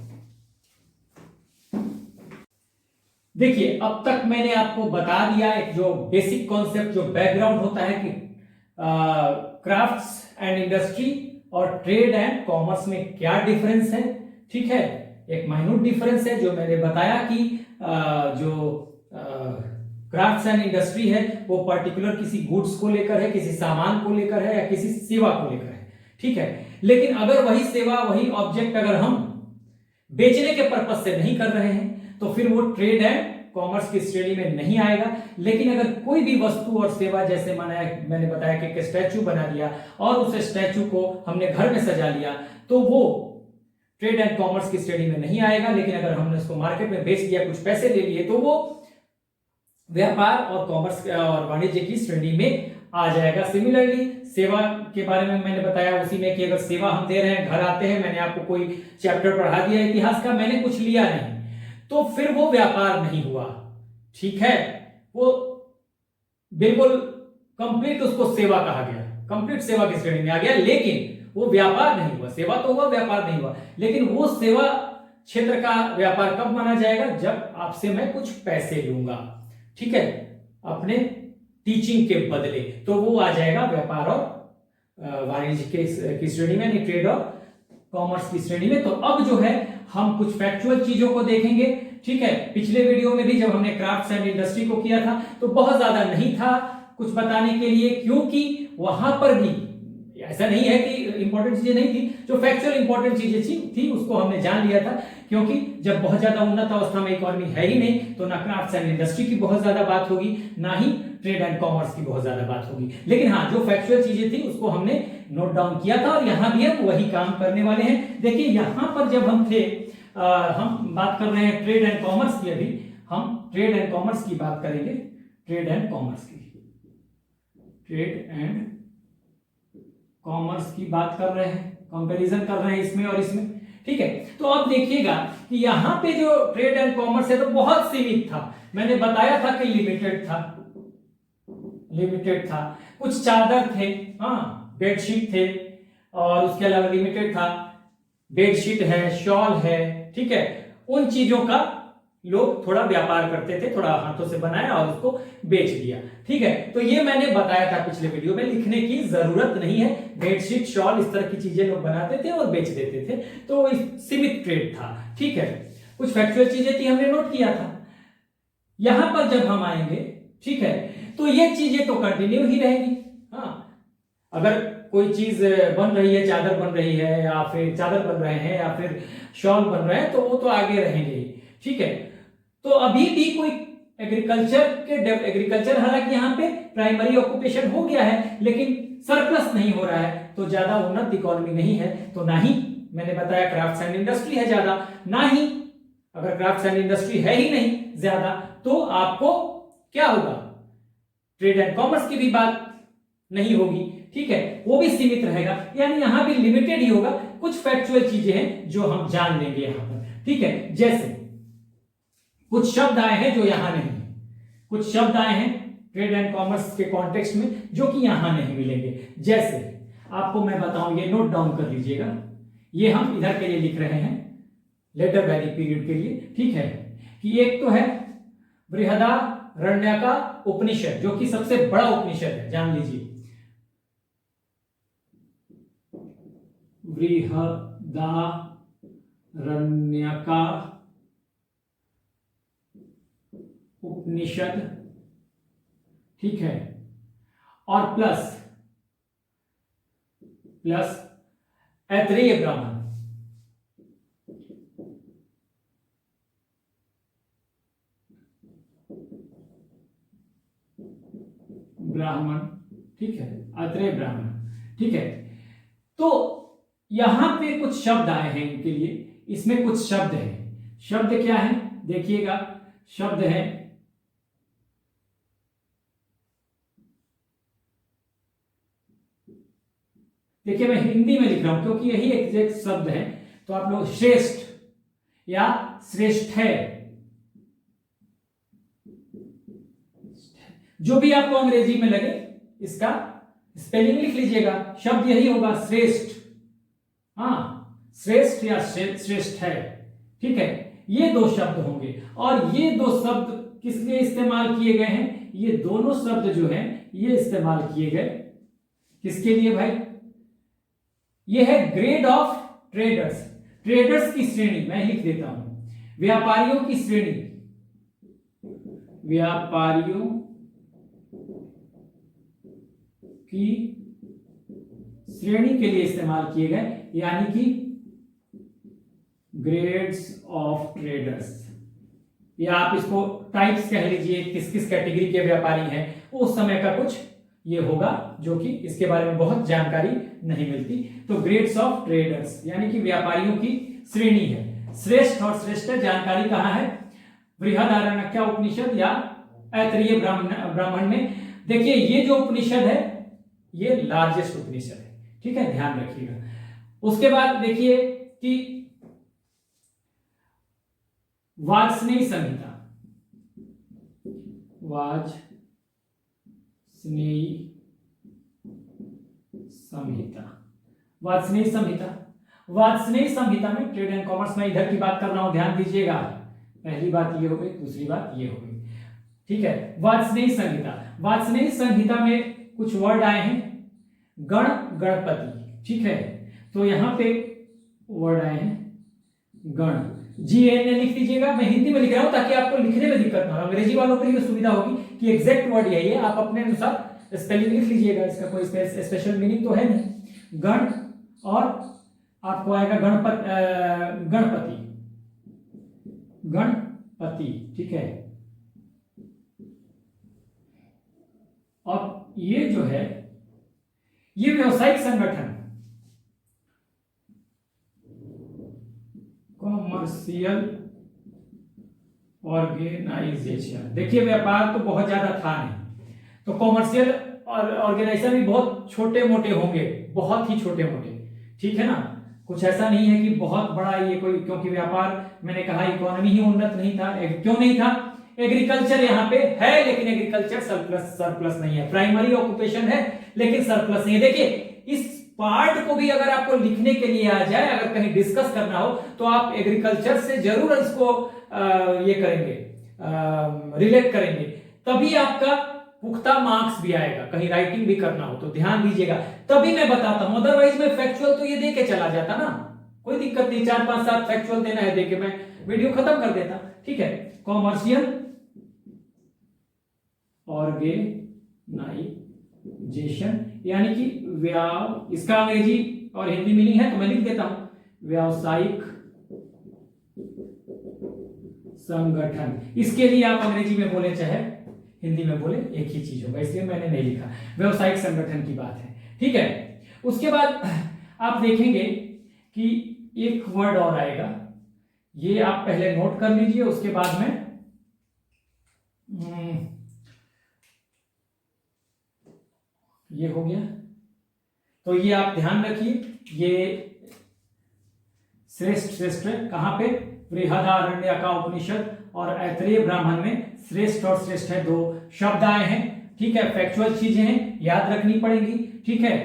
देखिए, अब तक मैंने आपको बता दिया एक जो बेसिक कॉन्सेप्ट, जो बैकग्राउंड होता है कि क्राफ्ट्स एंड इंडस्ट्री और ट्रेड एंड कॉमर्स में क्या डिफरेंस है, ठीक है। एक माइन्यूट डिफरेंस है जो मैंने बताया कि जो क्राफ्ट्स एंड इंडस्ट्री है वो पर्टिकुलर किसी गुड्स को लेकर है, किसी सामान को लेकर है या किसी सेवा को लेकर है, ठीक है। लेकिन अगर वही सेवा, वही ऑब्जेक्ट अगर हम बेचने के पर्पस से नहीं कर रहे हैं तो फिर वो ट्रेड एंड कॉमर्स की श्रेणी में नहीं आएगा। लेकिन अगर कोई भी वस्तु और सेवा, जैसे मैंने बताया कि एक स्टैचू बना दिया और उस स्टैचू को हमने घर में सजा लिया, तो वो ट्रेड एंड कॉमर्स की श्रेणी में नहीं आएगा। लेकिन अगर हमने उसको मार्केट में बेच दिया, कुछ पैसे ले लिए, तो वो व्यापार और कॉमर्स और वाणिज्य की श्रेणी में आ जाएगा। सिमिलरली सेवा के बारे में मैंने बताया उसी में कि अगर सेवा हम दे रहे हैं, घर आते हैं, मैंने आपको कोई चैप्टर पढ़ा दिया इतिहास का, मैंने कुछ लिया नहीं, तो फिर वो व्यापार नहीं हुआ। ठीक है, वो बिल्कुल कंप्लीट उसको सेवा कहा गया, कंप्लीट सेवा की श्रेणी में आ गया, लेकिन वो व्यापार नहीं हुआ। सेवा तो हुआ, व्यापार नहीं हुआ। लेकिन वो सेवा क्षेत्र का व्यापार कब माना जाएगा? जब आपसे मैं कुछ पैसे लूंगा, ठीक है, अपने टीचिंग के बदले, तो वो आ जाएगा व्यापार और वाणिज्य की श्रेणी में, ट्रेड और कॉमर्स की श्रेणी में। तो अब जो है हम कुछ फैक्चुअल चीजों को देखेंगे। ठीक है, पिछले वीडियो में भी जब हमने क्राफ्ट्स एंड इंडस्ट्री को किया था तो बहुत ज्यादा नहीं था कुछ बताने के लिए, क्योंकि वहां पर भी ऐसा नहीं है कि इंपॉर्टेंट चीजें नहीं थी, जो फैक्चुअल इंपॉर्टेंट चीजें थी उसको हमने जान लिया था, क्योंकि जब बहुत ज्यादा उन्नत अवस्था में इकोनॉमी है ही नहीं, तो ना क्राफ्ट्स एंड इंडस्ट्री की बहुत ज्यादा बात होगी, ना ही ट्रेड एंड कॉमर्स की बहुत ज्यादा बात होगी। लेकिन हाँ, जो फैक्चुअल चीजें थी उसको हमने नोट डाउन किया था और यहां भी हम वही काम करने वाले हैं। देखिए यहां पर जब हम थे, हम बात कर रहे हैं ट्रेड एंड कॉमर्स की, अभी हम ट्रेड एंड कॉमर्स की बात करेंगे, ट्रेड एंड कॉमर्स की, ट्रेड एंड कॉमर्स की बात कर रहे हैं, कंपैरिजन कर रहे हैं इसमें और इसमें। ठीक है, तो अब देखिएगा कि यहां पे जो ट्रेड एंड कॉमर्स है तो बहुत सीमित था। मैंने बताया था कि लिमिटेड था, लिमिटेड था। कुछ चादर थे, हाँ, बेडशीट थे, और उसके अलावा लिमिटेड था, बेडशीट है, शॉल है, ठीक है, उन चीजों का लोग थोड़ा व्यापार करते थे, थोड़ा हाथों से बनाया और उसको बेच दिया। ठीक है, तो ये मैंने बताया था पिछले वीडियो में, लिखने की जरूरत नहीं है। बेडशीट, शॉल, इस तरह की चीजें लोग बनाते थे और बेच देते थे, तो सीमित ट्रेड था। ठीक है, कुछ फैक्चुअल चीजें थी, हमने नोट किया था। यहां पर जब हम आएंगे, ठीक है, तो ये चीजें तो कंटिन्यू ही रहेगी। हाँ, अगर कोई चीज बन रही है, चादर बन रही है, या फिर चादर बन रहे हैं, या फिर शॉल बन रहे हैं, तो वो तो आगे रहेंगे ही। ठीक है, तो अभी भी कोई एग्रीकल्चर हालांकि यहाँ पे प्राइमरी ऑक्यूपेशन हो गया है, लेकिन सरप्लस नहीं हो रहा है, तो ज्यादा उन्नत इकोनॉमी नहीं है। तो ना ही मैंने बताया क्राफ्ट्स एंड इंडस्ट्री है ज्यादा, ना ही, अगर क्राफ्ट्स एंड इंडस्ट्री है ही नहीं ज्यादा, तो आपको क्या होगा? ट्रेड एंड कॉमर्स की भी बात नहीं होगी। ठीक है, वो भी सीमित रहेगा, यानी यहां भी लिमिटेड ही होगा। कुछ फैक्चुअल चीजें हैं जो हम जान लेंगे यहां पर। ठीक है, जैसे कुछ शब्द आए हैं जो यहां नहीं है, कुछ शब्द आए हैं ट्रेड एंड कॉमर्स के कॉन्टेक्स्ट में जो कि यहां नहीं मिलेंगे। जैसे आपको मैं बताऊं, ये नोट डाउन कर लीजिएगा, ये हम इधर के लिए लिख रहे हैं, लेटर वैदिक पीरियड के लिए। ठीक है, कि एक तो है बृहदारण्यका उपनिषद, जो कि सबसे बड़ा उपनिषद है, जान लीजिए, बृहदारण्यका उपनिषद। ठीक है, और प्लस ऐतरेय ब्राह्मण, ठीक है, ऐतरेय ब्राह्मण। ठीक है, तो यहां पे कुछ शब्द आए हैं इनके लिए, इसमें कुछ शब्द हैं। शब्द क्या है देखिएगा, शब्द है देखिए, मैं हिंदी में लिख रहा हूं क्योंकि यही एग्जैक्ट शब्द है, तो आप लोग श्रेष्ठ या श्रेष्ठ है, जो भी आपको अंग्रेजी में लगे इसका स्पेलिंग लिख लीजिएगा। शब्द यही होगा, श्रेष्ठ, हाँ, श्रेष्ठ या श्रेष्ठ है। ठीक है, ये दो शब्द होंगे, और ये दो शब्द किस लिए इस्तेमाल किए गए हैं? ये दोनों शब्द जो हैं ये इस्तेमाल किए गए किसके लिए भाई? ये है ग्रेड ऑफ ट्रेडर्स, ट्रेडर्स की श्रेणी, मैं लिख देता हूं, व्यापारियों की श्रेणी, व्यापारियों की श्रेणी के लिए इस्तेमाल किए गए, यानी कि ग्रेड्स ऑफ ट्रेडर्स, या आप इसको टाइप्स कह लीजिए, किस किस कैटेगरी के व्यापारी हैं, उस समय का कुछ ये होगा जो कि इसके बारे में बहुत जानकारी नहीं मिलती। तो ग्रेड्स ऑफ ट्रेडर्स यानी कि व्यापारियों की श्रेणी है। श्रेष्ठ और श्रेष्ठ जानकारी कहां है? बृहदारण्यका उपनिषद या ऐतरेय ब्राह्मण में। देखिए ये जो उपनिषद है ये लार्जेस्ट उपनिषद है, ठीक है, ध्यान रखिएगा। उसके बाद देखिए कि वाजस्नेयी संहिता, वाजस्नेयी संहिता, वाजस्नेयी संहिता, वाजस्नेयी संहिता में ट्रेड एंड कॉमर्स में इधर की बात कर रहा हूं, ध्यान दीजिएगा। पहली बात ये हो गई, दूसरी बात ये हो गई, ठीक है। वाजस्नेयी संहिता, वाजस्नेयी संहिता में कुछ वर्ड आए हैं, गण गणपति, ठीक है। तो यहां पे वर्ड आए हैं गण, GN लिख दीजिएगा, मैं हिंदी में लिख रहा हूं ताकि आपको लिखने में दिक्कत ना हो। अंग्रेजी वालों के लिए सुविधा होगी कि एग्जैक्ट वर्ड यही है, आप अपने अनुसार स्पेलिंग लिख लीजिएगा, इसका कोई स्पेशल मीनिंग तो है नहीं। गण और आपको आएगा गणपति, गणपति, ठीक है। और ये जो है ये व्यवसायिक संगठन, कॉमर्शियल ऑर्गेनाइजेशन, देखिए व्यापार तो बहुत ज्यादा था नहीं, तो कॉमर्शियल ऑर्गेनाइजेशन भी बहुत छोटे मोटे होंगे, बहुत ही छोटे मोटे, ठीक है ना। कुछ ऐसा नहीं है कि बहुत बड़ा ये कोई, क्योंकि व्यापार मैंने कहा इकोनॉमी ही उन्नत नहीं था। क्यों नहीं था? एग्रीकल्चर यहाँ पे है लेकिन एग्रीकल्चर सरप्लस नहीं है, प्राइमरी ऑक्यूपेशन है लेकिन सरप्लस नहीं है। देखिए इस पार्ट को भी अगर आपको लिखने के लिए आ जाए, अगर कहीं डिस्कस करना हो तो आप एग्रीकल्चर से जरूर इसको ये करेंगे, रिलेट करेंगे, तभी आपका पुख्ता मार्क्स भी आएगा। कहीं राइटिंग भी करना हो तो ध्यान दीजिएगा, तभी मैं बताता हूं, अदरवाइज मैं फैक्चुअल तो ये दे के चला जाता ना, कोई दिक्कत नहीं, 4 5 7 फैक्चुअल देना है देके मैं वीडियो खत्म कर देता, ठीक है। कॉमर्शियल ऑर्गेनाइजेशन यानी कि इसका अंग्रेजी और हिंदी मीनिंग है तो मैं लिख देता हूं, व्यावसायिक संगठन। इसके लिए आप अंग्रेजी में बोले चाहे हिंदी में बोले एक ही चीज होगा, इसलिए मैंने नहीं लिखा, व्यवसायिक संगठन की बात है, ठीक है। उसके बाद आप देखेंगे कि एक वर्ड और आएगा, ये आप पहले नोट कर लीजिए, उसके बाद में ये हो गया, तो ये आप ध्यान रखिए, ये श्रेष्ठ कहां पे? बृहदारण्यका उपनिषद और ऐतरेय ब्राह्मण में श्रेष्ठ और श्रेष्ठ है, 2 शब्द आए हैं, ठीक है। फैक्चुअल चीजें हैं, याद रखनी पड़ेगी, ठीक है।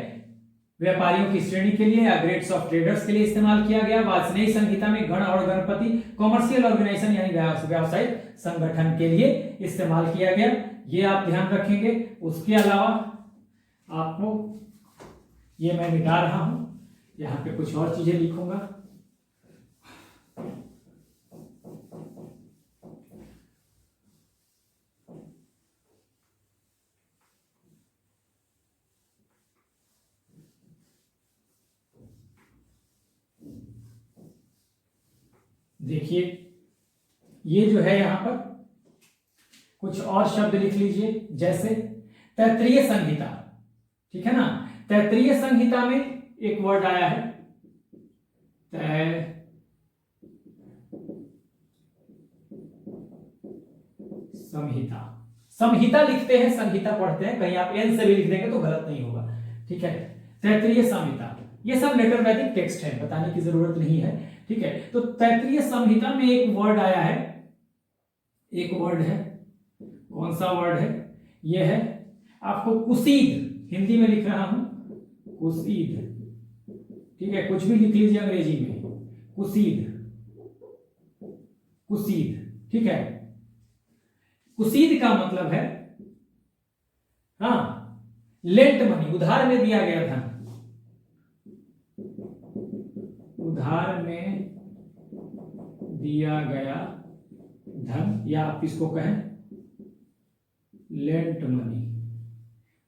व्यापारियों की श्रेणी के लिए या ग्रेड्स ऑफ ट्रेडर्स के लिए इस्तेमाल किया गया। वाजस्नेयी संहिता में गण और गणपति कॉमर्शियल ऑर्गेनाइजेशन यानी व्यावसायिक संगठन के लिए इस्तेमाल किया गया, ये आप ध्यान रखेंगे। उसके अलावा आपको ये मैं मिटा रहा हूं, यहां पे कुछ और चीजें लिखूंगा। देखिए ये जो है यहां पर कुछ और शब्द लिख लीजिए, जैसे तैत्तिरीय संहिता, ठीक है ना। तैत्तिरीय संहिता में एक वर्ड आया है संहिता, संहिता लिखते हैं, संहिता पढ़ते हैं, कहीं आप एन से भी लिख देंगे तो गलत नहीं होगा, ठीक है। तैत्तिरीय संहिता, ये सब लेटर वैदिक टेक्स्ट है, बताने की जरूरत नहीं है, ठीक है। तो तैत्तिरीय संहिता में एक वर्ड आया है, एक वर्ड है, कौन सा वर्ड है? ये है आपको कुसीद, हिंदी में लिख रहा हूं कुसीद, ठीक है, कुछ भी लिख लीजिए अंग्रेजी में, कुसीद, कुसीद, ठीक है। कुसीद का मतलब है हाँ लेंट मनी, उधार में दिया गया धन, उधार में दिया गया धन, या आप इसको कहें लेंट मनी,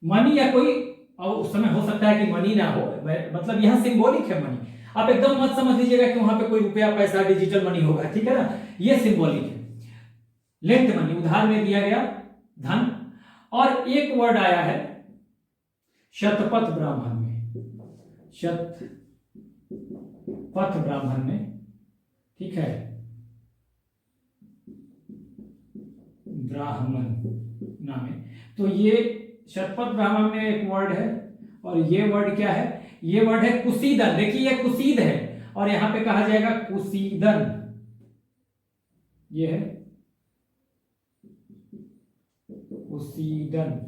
मनी या कोई और उस समय हो सकता है कि मनी ना हो, मतलब यहां सिंबॉलिक है मनी, आप एकदम मत समझ लीजिएगा कि वहां पे कोई रुपया पैसा डिजिटल मनी होगा, ठीक है ना, ये सिंबॉलिक है। लेंट मनी, उधार में दिया गया धन। और एक वर्ड आया है शतपथ ब्राह्मण में, शतपथ ब्राह्मण में, ठीक है, ब्राह्मण नाम है। तो ये शतपथ ब्राह्मण में एक वर्ड है, और ये वर्ड क्या है, ये वर्ड है कुसीदन। देखिए ये कुसीद है और यहां पे कहा जाएगा कुसीदन, ये है कुसीदन,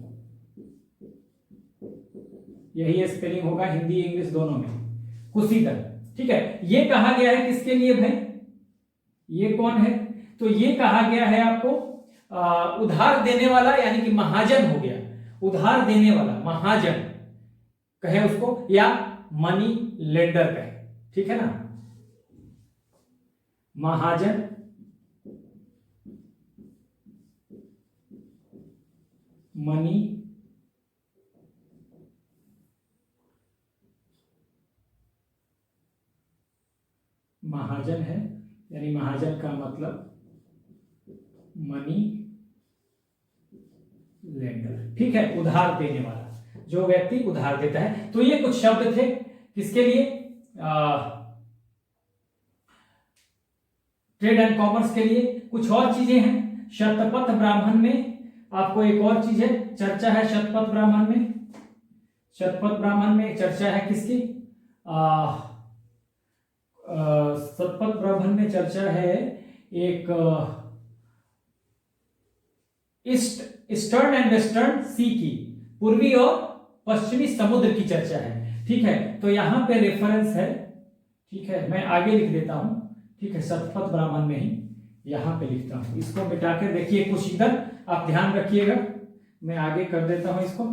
यही स्पेलिंग होगा हिंदी इंग्लिश दोनों में, कुसीदन। ठीक है, ये कहा गया है किसके लिए भाई, ये कौन है, तो ये कहा गया है आपको उधार देने वाला, यानी कि महाजन हो गया, उधार देने वाला महाजन कहे उसको, या मनी लेंडर कहे, ठीक है ना, महाजन, मनी महाजन है, यानी महाजन का मतलब मनी लेंडर, ठीक है, उधार देने वाला, जो व्यक्ति उधार देता है। तो ये कुछ शब्द थे किसके लिए, ट्रेड एंड कॉमर्स के लिए। कुछ और चीजें हैं शतपथ ब्राह्मण में, आपको एक और चीज है, चर्चा है शतपथ ब्राह्मण में, शतपथ ब्राह्मण में चर्चा है किसकी, शतपथ ब्राह्मण में चर्चा है एक ईस्टर्न एंड वेस्टर्न सी की, पूर्वी और पश्चिमी समुद्र की चर्चा है, ठीक है। तो यहां पे रेफरेंस है, ठीक है, मैं आगे लिख देता हूं, ठीक है, शतपथ ब्राह्मण में ही यहां पे लिखता हूं, इसको मिटाकर देखिए कुशीदन, आप ध्यान रखिएगा, मैं आगे कर देता हूं इसको।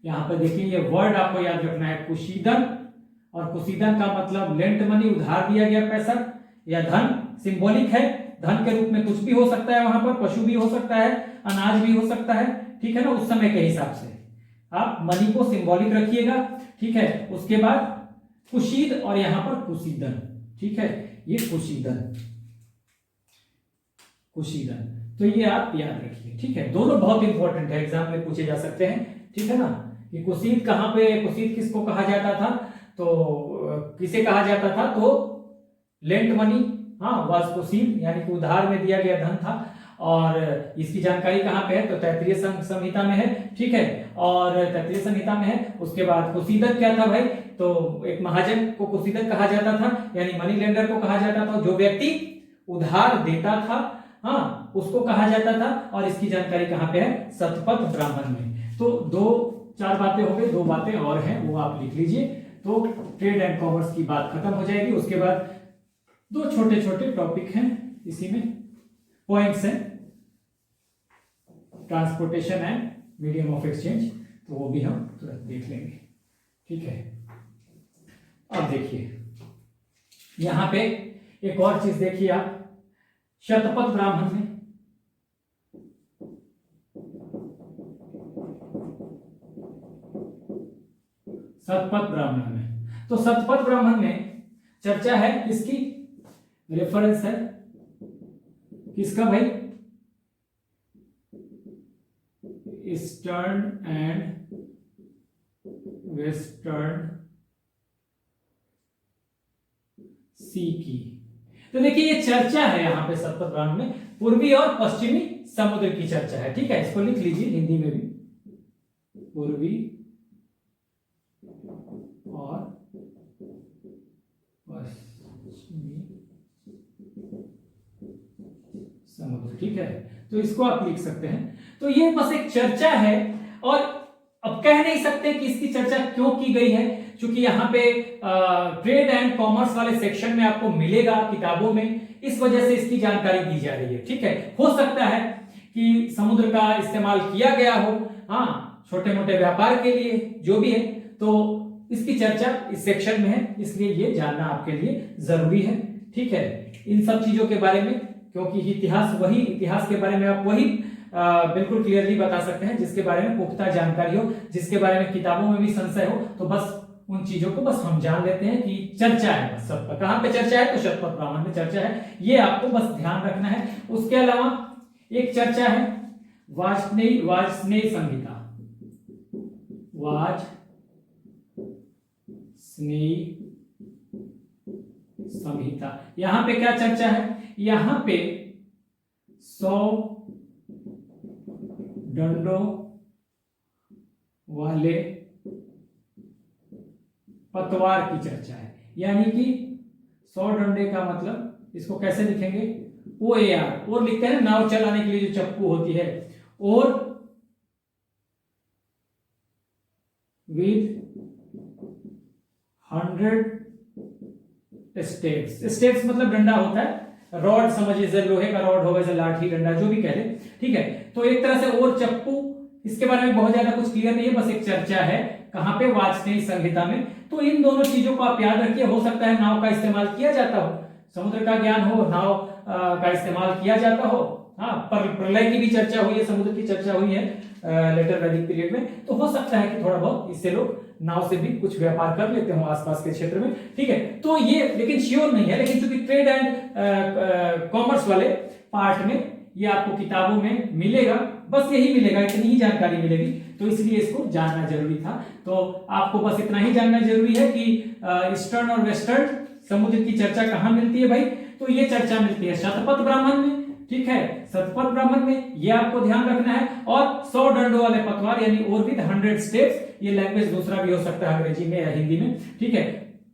यहां पे देखिए ये वर्ड आपको याद रखना है कुशीदन, और कुशीदन का मतलब लेंट मनी, उधार दिया गया पैसा या धन, सिंबॉलिक है, धन के रूप में कुछ भी हो सकता है, वहां पर पशु भी हो सकता है, अनाज भी हो सकता है, ठीक है ना, उस समय के हिसाब से आप मनी को सिंबॉलिक रखिएगा, ठीक है। उसके बाद कुशीद और यहां पर कुशीदन, ठीक है, ये कुशीदन, कुशीदन, तो ये आप याद रखिए, ठीक है, दोनों बहुत इंपॉर्टेंट है, एग्जाम में पूछे जा सकते हैं, ठीक है ना। कि कुशीद कहां पे, कुशीद किसको कहा जाता था, तो किसे कहा जाता था, तो लेंट मनी, हाँ, वाज कुशीद, यानी कि उधार में दिया गया धन था, और इसकी जानकारी कहां पे है, तो तैत्तिरीय संहिता में है, ठीक है, और तैत्तिरीय संहिता में है। उसके बाद कुशीदन क्या था भाई, तो एक महाजन को कुशीदन कहा जाता था, यानी मनी लेंडर को कहा जाता था, जो व्यक्ति उधार देता था, हाँ, उसको कहा जाता था, और इसकी जानकारी कहां पे है, शतपथ ब्राह्मण में। तो दो चार बातें हो गई, दो बातें और हैं वो आप लिख लीजिए, तो ट्रेड एंड कॉमर्स की बात खत्म हो जाएगी। उसके बाद दो छोटे छोटे टॉपिक हैं, इसी में पॉइंट्स हैं, transportation and medium of exchange, तो वो भी हम तुरंत देख लेंगे, ठीक है। अब देखिए यहां पे एक और चीज देखिए आप, शतपथ ब्राह्मण में शतपथ ब्राह्मण में, तो शतपथ ब्राह्मण में चर्चा है किसकी, रेफरेंस है किसका भाई, ईस्टर्न एंड वेस्टर्न सी की। तो देखिए ये चर्चा है यहां पे शतपथ ब्राह्मण में, पूर्वी और पश्चिमी समुद्र की चर्चा है, ठीक है, इसको लिख लीजिए हिंदी में भी, पूर्वी और पश्चिमी समुद्र, ठीक है, तो इसको आप लिख सकते हैं। तो ये बस एक चर्चा है, और अब कह नहीं सकते कि इसकी चर्चा क्यों की गई है, क्योंकि यहाँ पे ट्रेड एंड कॉमर्स वाले सेक्शन में आपको मिलेगा किताबों में, इस वजह से इसकी जानकारी दी जा रही है, ठीक है। हो सकता है कि समुद्र का इस्तेमाल किया गया हो, हाँ, छोटे मोटे व्यापार के लिए, जो भी है, तो इसकी चर्चा इस सेक्शन में है, इसलिए ये जानना आपके लिए जरूरी है, ठीक है। इन सब चीजों के बारे में, क्योंकि इतिहास के बारे में आप वही बिल्कुल क्लियरली बता सकते हैं जिसके बारे में पुख्ता जानकारी हो, जिसके बारे में किताबों में भी संशय हो, तो बस उन चीजों को बस हम जान लेते हैं कि चर्चा है, बस सब कहां पे चर्चा है, तो शतपथ ब्राह्मण में चर्चा है, ये आपको बस ध्यान रखना है। उसके अलावा एक चर्चा है वाजस्नेयी संहिता, वाजस्नेयी संहिता, यहां पे क्या चर्चा है, यहां पे 100 दंडों वाले पतवार की चर्चा है। यानी कि 100 डंडे का मतलब इसको कैसे लिखेंगे, OAR, और लिखते हैं नाव चलाने के लिए जो चप्पू होती है, और विद 100 स्टेप्स। स्टेप्स मतलब डंडा होता है, रॉड समझिए, जैसे लोहे का रॉड होगा, जैसे लाठी डंडा जो भी कह ले, ठीक है। तो एक तरह से और चप्पू, इसके बारे में बहुत ज्यादा कुछ क्लियर नहीं है, बस एक चर्चा है कहां पे, वाजपेयी संहिता में। तो इन दोनों चीजों को आप याद रखिए। हो सकता है नाव का इस्तेमाल किया जाता हो, समुद्र का ज्ञान हो, नाव का इस्तेमाल किया जाता हो। हाँ, पर प्रलय की भी चर्चा हुई है, समुद्र की चर्चा हुई है लेटर वैदिक पीरियड में, तो हो सकता है कि थोड़ा बहुत इससे लोग नाव से भी कुछ व्यापार कर लेते हो आसपास के क्षेत्र में, ठीक है। तो ये लेकिन श्योर नहीं है, लेकिन चूंकि ट्रेड एंड कॉमर्स वाले पार्ट में ये आपको किताबों में मिलेगा, बस यही मिलेगा, इतनी ही जानकारी मिलेगी, तो इसलिए इसको जानना जरूरी था। तो आपको बस इतना ही जानना जरूरी है कि ईस्टर्न और वेस्टर्न समुद्र की चर्चा कहाँ मिलती है भाई, तो ये चर्चा मिलती है शतपथ ब्राह्मण में, ठीक है, शतपथ ब्राह्मण में, ये आपको ध्यान रखना है। और 100 डंडों वाले पतवार यानी और विद 100 स्टेप्स, ये लैंग्वेज दूसरा भी हो सकता है, अंग्रेजी में या हिंदी में, ठीक है।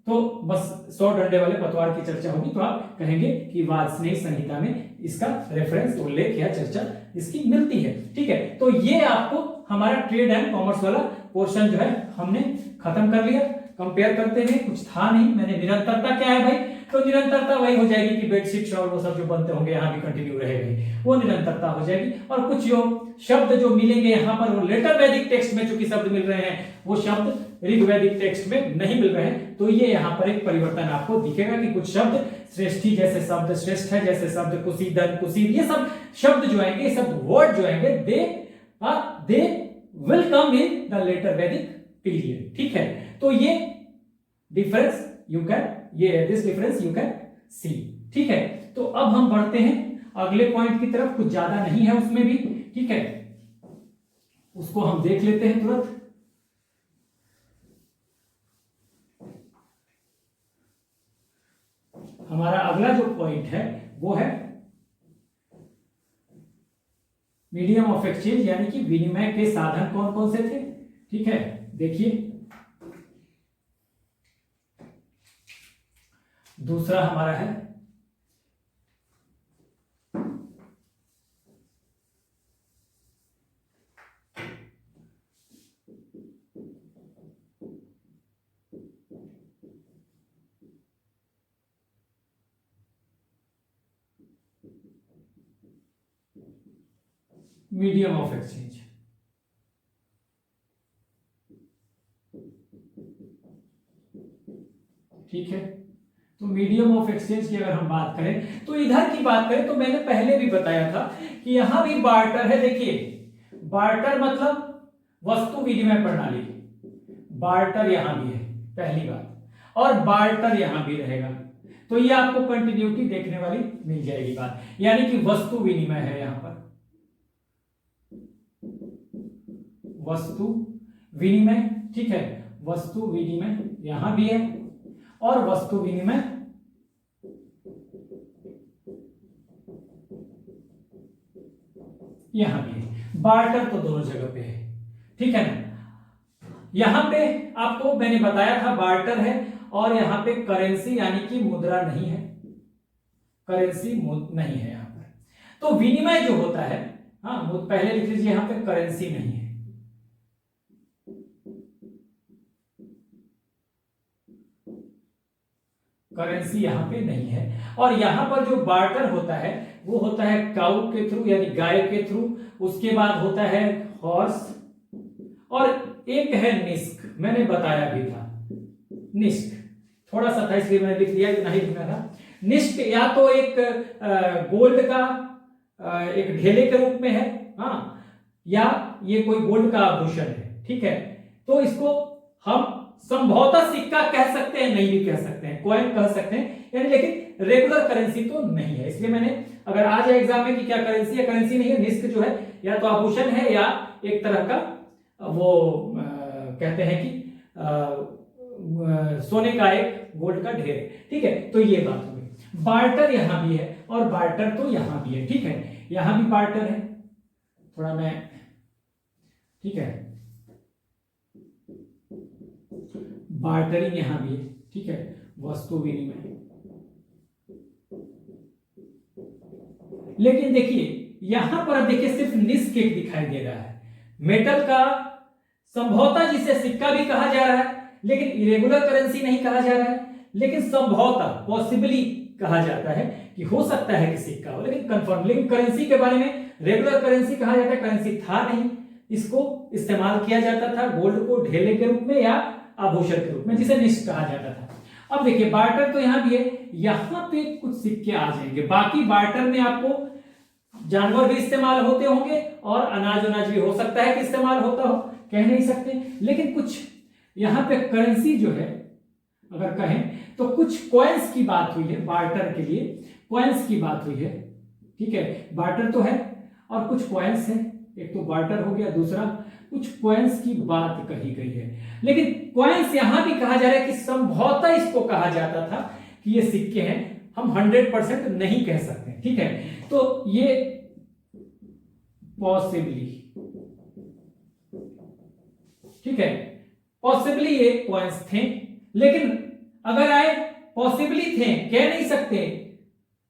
तो बस 100 डंडे वाले पतवार की चर्चा होगी तो आप कहेंगे कि वाजपेयी संहिता में इसका रेफरेंस, उल्लेख या चर्चा इसकी मिलती है, ठीक है। तो ये आपको हमारा ट्रेड एंड कॉमर्स वाला पोर्शन जो है हमने खत्म कर लिया। कंपेयर करते हुए कुछ था नहीं, मैंने निरंतरता क्या है भाई, तो निरंतरता वही हो जाएगी कि बेडशीट और वो सब जो बनते होंगे यहाँ भी कंटिन्यू रहेंगे, वो निरंतरता हो जाएगी। और कुछ जो शब्द जो मिलेंगे यहाँ पर, वो लेटर वैदिक टेक्स्ट में चूंकि शब्द मिल रहे हैं, वो शब्द ऋग वैदिक टेक्स्ट में नहीं मिल रहे हैं, तो ये यहाँ पर एक परिवर्तन आपको दिखेगा कि कुछ शब्द श्रेष्ठी जैसे शब्द, श्रेष्ठ है जैसे शब्द, कुसीदन, कुसीद, ये सब शब्द जो आएंगे, ये सब वर्ड जो आएंगे, they will come in the later Vedic period, ठीक है। तो ये डिफरेंस यू कैन, ये this difference you can see, ठीक है। तो अब हम बढ़ते हैं अगले पॉइंट की तरफ, कुछ ज्यादा नहीं है उसमें भी, ठीक है, उसको हम देख लेते हैं तुरंत। हमारा अगला जो पॉइंट है वो है मीडियम ऑफ एक्सचेंज, यानी कि विनिमय के साधन कौन कौन से थे, ठीक है। देखिए दूसरा हमारा है मीडियम ऑफ एक्सचेंज। ठीक है, तो मीडियम ऑफ एक्सचेंज की अगर हम बात करें, तो इधर की बात करें तो मैंने पहले भी बताया था कि यहां भी बार्टर है। देखिए बार्टर मतलब वस्तु विनिमय प्रणाली, बार्टर यहां भी है पहली बात, और बार्टर यहां भी रहेगा, तो ये आपको कंटिन्यूटी देखने वाली मिल जाएगी बात, यानी कि वस्तु विनिमय है यहां पर, वस्तु विनिमय, ठीक है, वस्तु विनिमय यहां भी है और वस्तु विनिमय यहां भी है। बार्टर तो दोनों जगह पे है, ठीक है ना। यहां पे आपको मैंने बताया था बार्टर है, और यहां पे करेंसी यानी कि मुद्रा नहीं है, करेंसी नहीं है यहां पर। तो विनिमय जो होता है, हाँ पहले लिख लीजिए यहां पे करेंसी नहीं है, करेंसी यहां पे नहीं है। और यहां पर जो बार्टर होता है वो होता है काउ के थ्रू यानी गाय के थ्रू, उसके बाद होता है हॉर्स, और एक है निस्क, मैंने बताया भी था निस्क, थोड़ा सा था इसलिए मैंने लिख दिया, इतना ही लिखना था। निस्क या तो एक गोल्ड का एक ढेले के रूप में है, हाँ, या ये कोई गोल्ड का आभूषण है, ठीक है। तो इसको हम संभवतः सिक्का कह सकते हैं, नहीं भी कह सकते हैं, कॉइन कह सकते हैं, यानी लेकिन रेगुलर करेंसी तो नहीं है। इसलिए मैंने अगर आ जाए एग्जाम में कि क्या करेंसी है, करेंसी नहीं है, निस्क जो है या तो आभूषण है या एक तरह का वो कहते हैं कि सोने का एक गोल्ड का ढेर, ठीक है। तो ये बात हुई। बार्टर यहां भी है और बार्टर तो यहां भी है, ठीक है, यहां भी बार्टर है, थोड़ा मैं, ठीक है, बार्टरिंग यहां भी है, ठीक है, वस्तु विनिमय। लेकिन देखिए यहां पर देखिए सिर्फ निष्क एक दिखाई दे रहा है। मेटल का संभवतः जिसे सिक्का भी कहा जा रहा है, लेकिन इरेगुलर करेंसी नहीं कहा जा रहा है, लेकिन संभवतः पॉसिबली कहा जाता है कि हो सकता है कि सिक्का हो, लेकिन कंफर्म। लेकिन करेंसी के बारे में रेगुलर करेंसी कहा जाता है, करेंसी था नहीं, इसको इस्तेमाल किया जाता था गोल्ड को ढेले के रूप में या आभूषण के रूप में, जिसे निष्क कहा जाता था। अब देखिए बार्टर तो यहां भी है, यहां पे कुछ सिक्के आ जाएंगे। बाकी बार्टर में आपको जानवर भी इस्तेमाल होते होंगे और अनाज अनाज भी हो सकता है कि इस्तेमाल होता हो, कह नहीं सकते। लेकिन कुछ यहां पे करेंसी जो है अगर कहें तो कुछ कॉइन्स की बात हुई है, बार्टर के लिए कॉइन्स की बात हुई है, ठीक है। बार्टर तो है और कुछ कॉइन्स है, एक तो बार्टर हो गया, दूसरा कुछ कॉइन्स की बात कही गई है। लेकिन कॉइन्स यहां भी कहा जा रहा है कि संभवतः इसको कहा जाता था कि ये सिक्के हैं, हम 100% नहीं कह सकते, ठीक है। तो ये पॉसिबली, ठीक है, पॉसिबली ये कॉइन्स थे। लेकिन अगर आए पॉसिबली थे, कह नहीं सकते।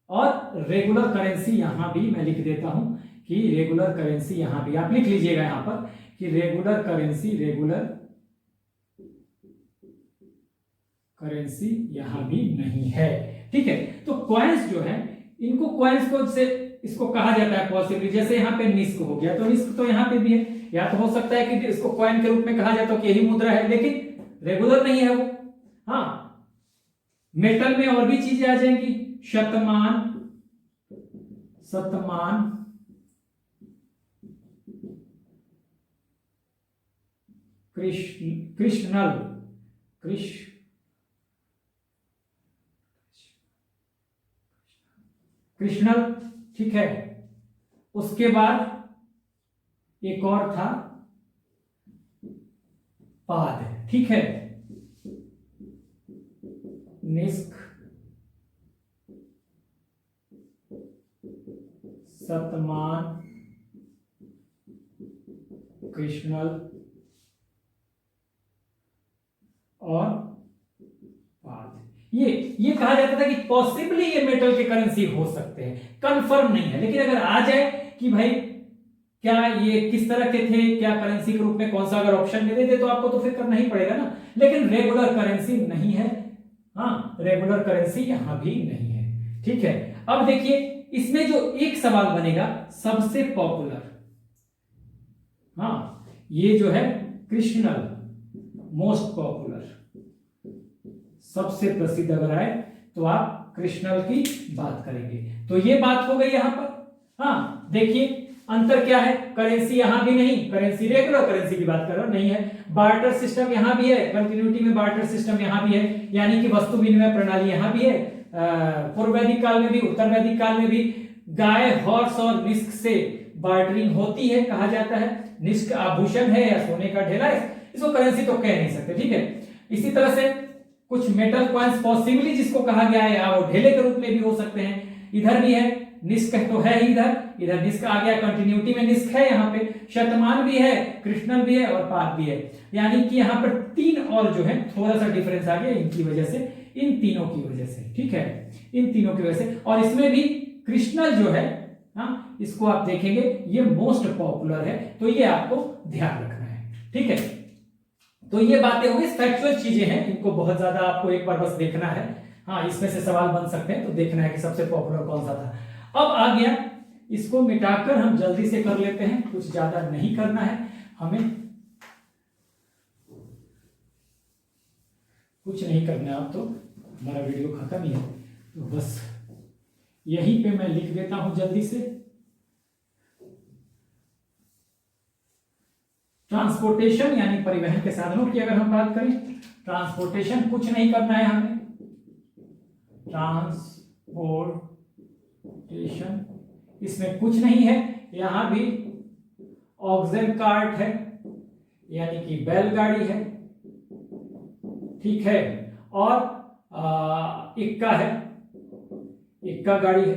और रेगुलर करेंसी यहां भी मैं लिख देता हूं कि रेगुलर करेंसी यहां भी आप लिख लीजिएगा यहां पर कि रेगुलर करेंसी यहां भी नहीं है, ठीक है। तो कॉइन्स जो है, इनको कॉइन्स को से इसको कहा जाता है पॉसिबली। जैसे यहां पे निस्क हो गया, तो निस्क तो यहां पे भी है, या तो हो सकता है कि इसको कॉइन के रूप में कहा जाता हो कि यही मुद्रा है, लेकिन रेगुलर नहीं है वो। हाँ, मेटल में और भी चीजें आ जाएंगी, शतमान, कृष्णल, ठीक है। उसके बाद एक और था पाद, ठीक है, निस्क, शतमान, कृष्णल और पाद। ये कहा जाता था कि पॉसिबली ये मेटल के करेंसी हो सकते हैं, कंफर्म नहीं है। लेकिन अगर आ जाए कि भाई क्या ये किस तरह के थे, क्या करेंसी के रूप में, कौन सा अगर ऑप्शन दे देते तो आपको तो फिर करना ही पड़ेगा ना। लेकिन रेगुलर करेंसी नहीं है, हाँ, रेगुलर करेंसी यहां भी नहीं है, ठीक है। अब देखिए इसमें जो एक सवाल बनेगा, सबसे पॉपुलर, हाँ, ये जो है कृष्णल, मोस्ट पॉपुलर, सबसे प्रसिद्ध अगर आए तो आप कृष्णल की बात करेंगे। तो ये बात हो गई यहां पर। हाँ, देखिए अंतर क्या है, करेंसी यहां भी नहीं, करेंसी रेगुलर करेंसी की बात कर रहा हूं, नहीं है। बार्टर सिस्टम यहां भी है, कंटिन्यूटी में बार्टर सिस्टम यहां भी है, यानी कि वस्तु विनिमय प्रणाली यहां भी है। पूर्व वैदिक काल में भी, उत्तर वैदिक काल में भी गाय, हॉर्स और निस्क से बार्टरिंग होती है, कहा जाता है। निस्क आभूषण है या सोने का ढेला है, इसको करेंसी तो कह नहीं सकते, ठीक है। इसी तरह से कुछ मेटल कॉइन्स पॉसिबली जिसको कहा गया है, या वो ढेले के रूप में भी हो सकते हैं। इधर भी है, निस्क तो है ही, इधर निस्क आ गया, कंटिन्यूटी में निस्क है, यहाँ पे शतमान भी है, कृष्णल भी है और पाद भी है। यानी कि यहाँ पर तीन और जो है थोड़ा सा डिफरेंस आ गया इनकी वजह से, इन तीनों की वजह से, ठीक है, इन तीनों की वजह से। और इसमें भी कृष्णल जो है, हाँ, इसको आप देखेंगे ये मोस्ट पॉपुलर है, तो ये आपको ध्यान रखना है, ठीक है। तो ये बातें होंगी, फैक्चुअल चीजें हैं, इनको बहुत ज्यादा आपको एक बार बस देखना है। हाँ, इसमें से सवाल बन सकते हैं, तो देखना है कि सबसे पॉपुलर कौन सा था। अब आ गया, इसको मिटाकर हम जल्दी से कर लेते हैं, कुछ ज्यादा नहीं करना है हमें, कुछ नहीं करना है। अब तो हमारा वीडियो खत्म ही है, तो बस यहीं पे मैं लिख देता हूं जल्दी से। ट्रांसपोर्टेशन यानी परिवहन के साधनों की अगर हम बात करें, ट्रांसपोर्टेशन कुछ नहीं करना है हमें, ट्रांसपोर्टेशन इसमें कुछ नहीं है। यहां भी ऑक्सेन कार्ट है, यानी कि बैलगाड़ी है, ठीक है, और इक्का है, इक्का गाड़ी है।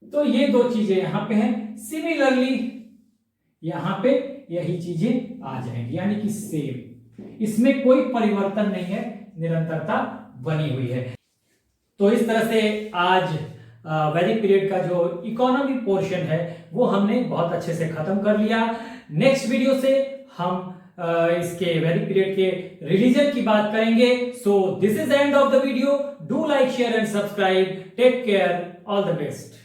तो ये दो चीजें यहां पे हैं। सिमिलरली यहां पे यही चीजें आ जाएंगी, यानी कि सेम, इसमें कोई परिवर्तन नहीं है, निरंतरता बनी हुई है। तो इस तरह से आज वैदिक पीरियड का जो इकोनॉमी पोर्शन है वो हमने बहुत अच्छे से खत्म कर लिया। नेक्स्ट वीडियो से हम इसके वैदिक पीरियड के रिलीजन की बात करेंगे। So this is end of the video. Do like, share and subscribe. Take care, all the best.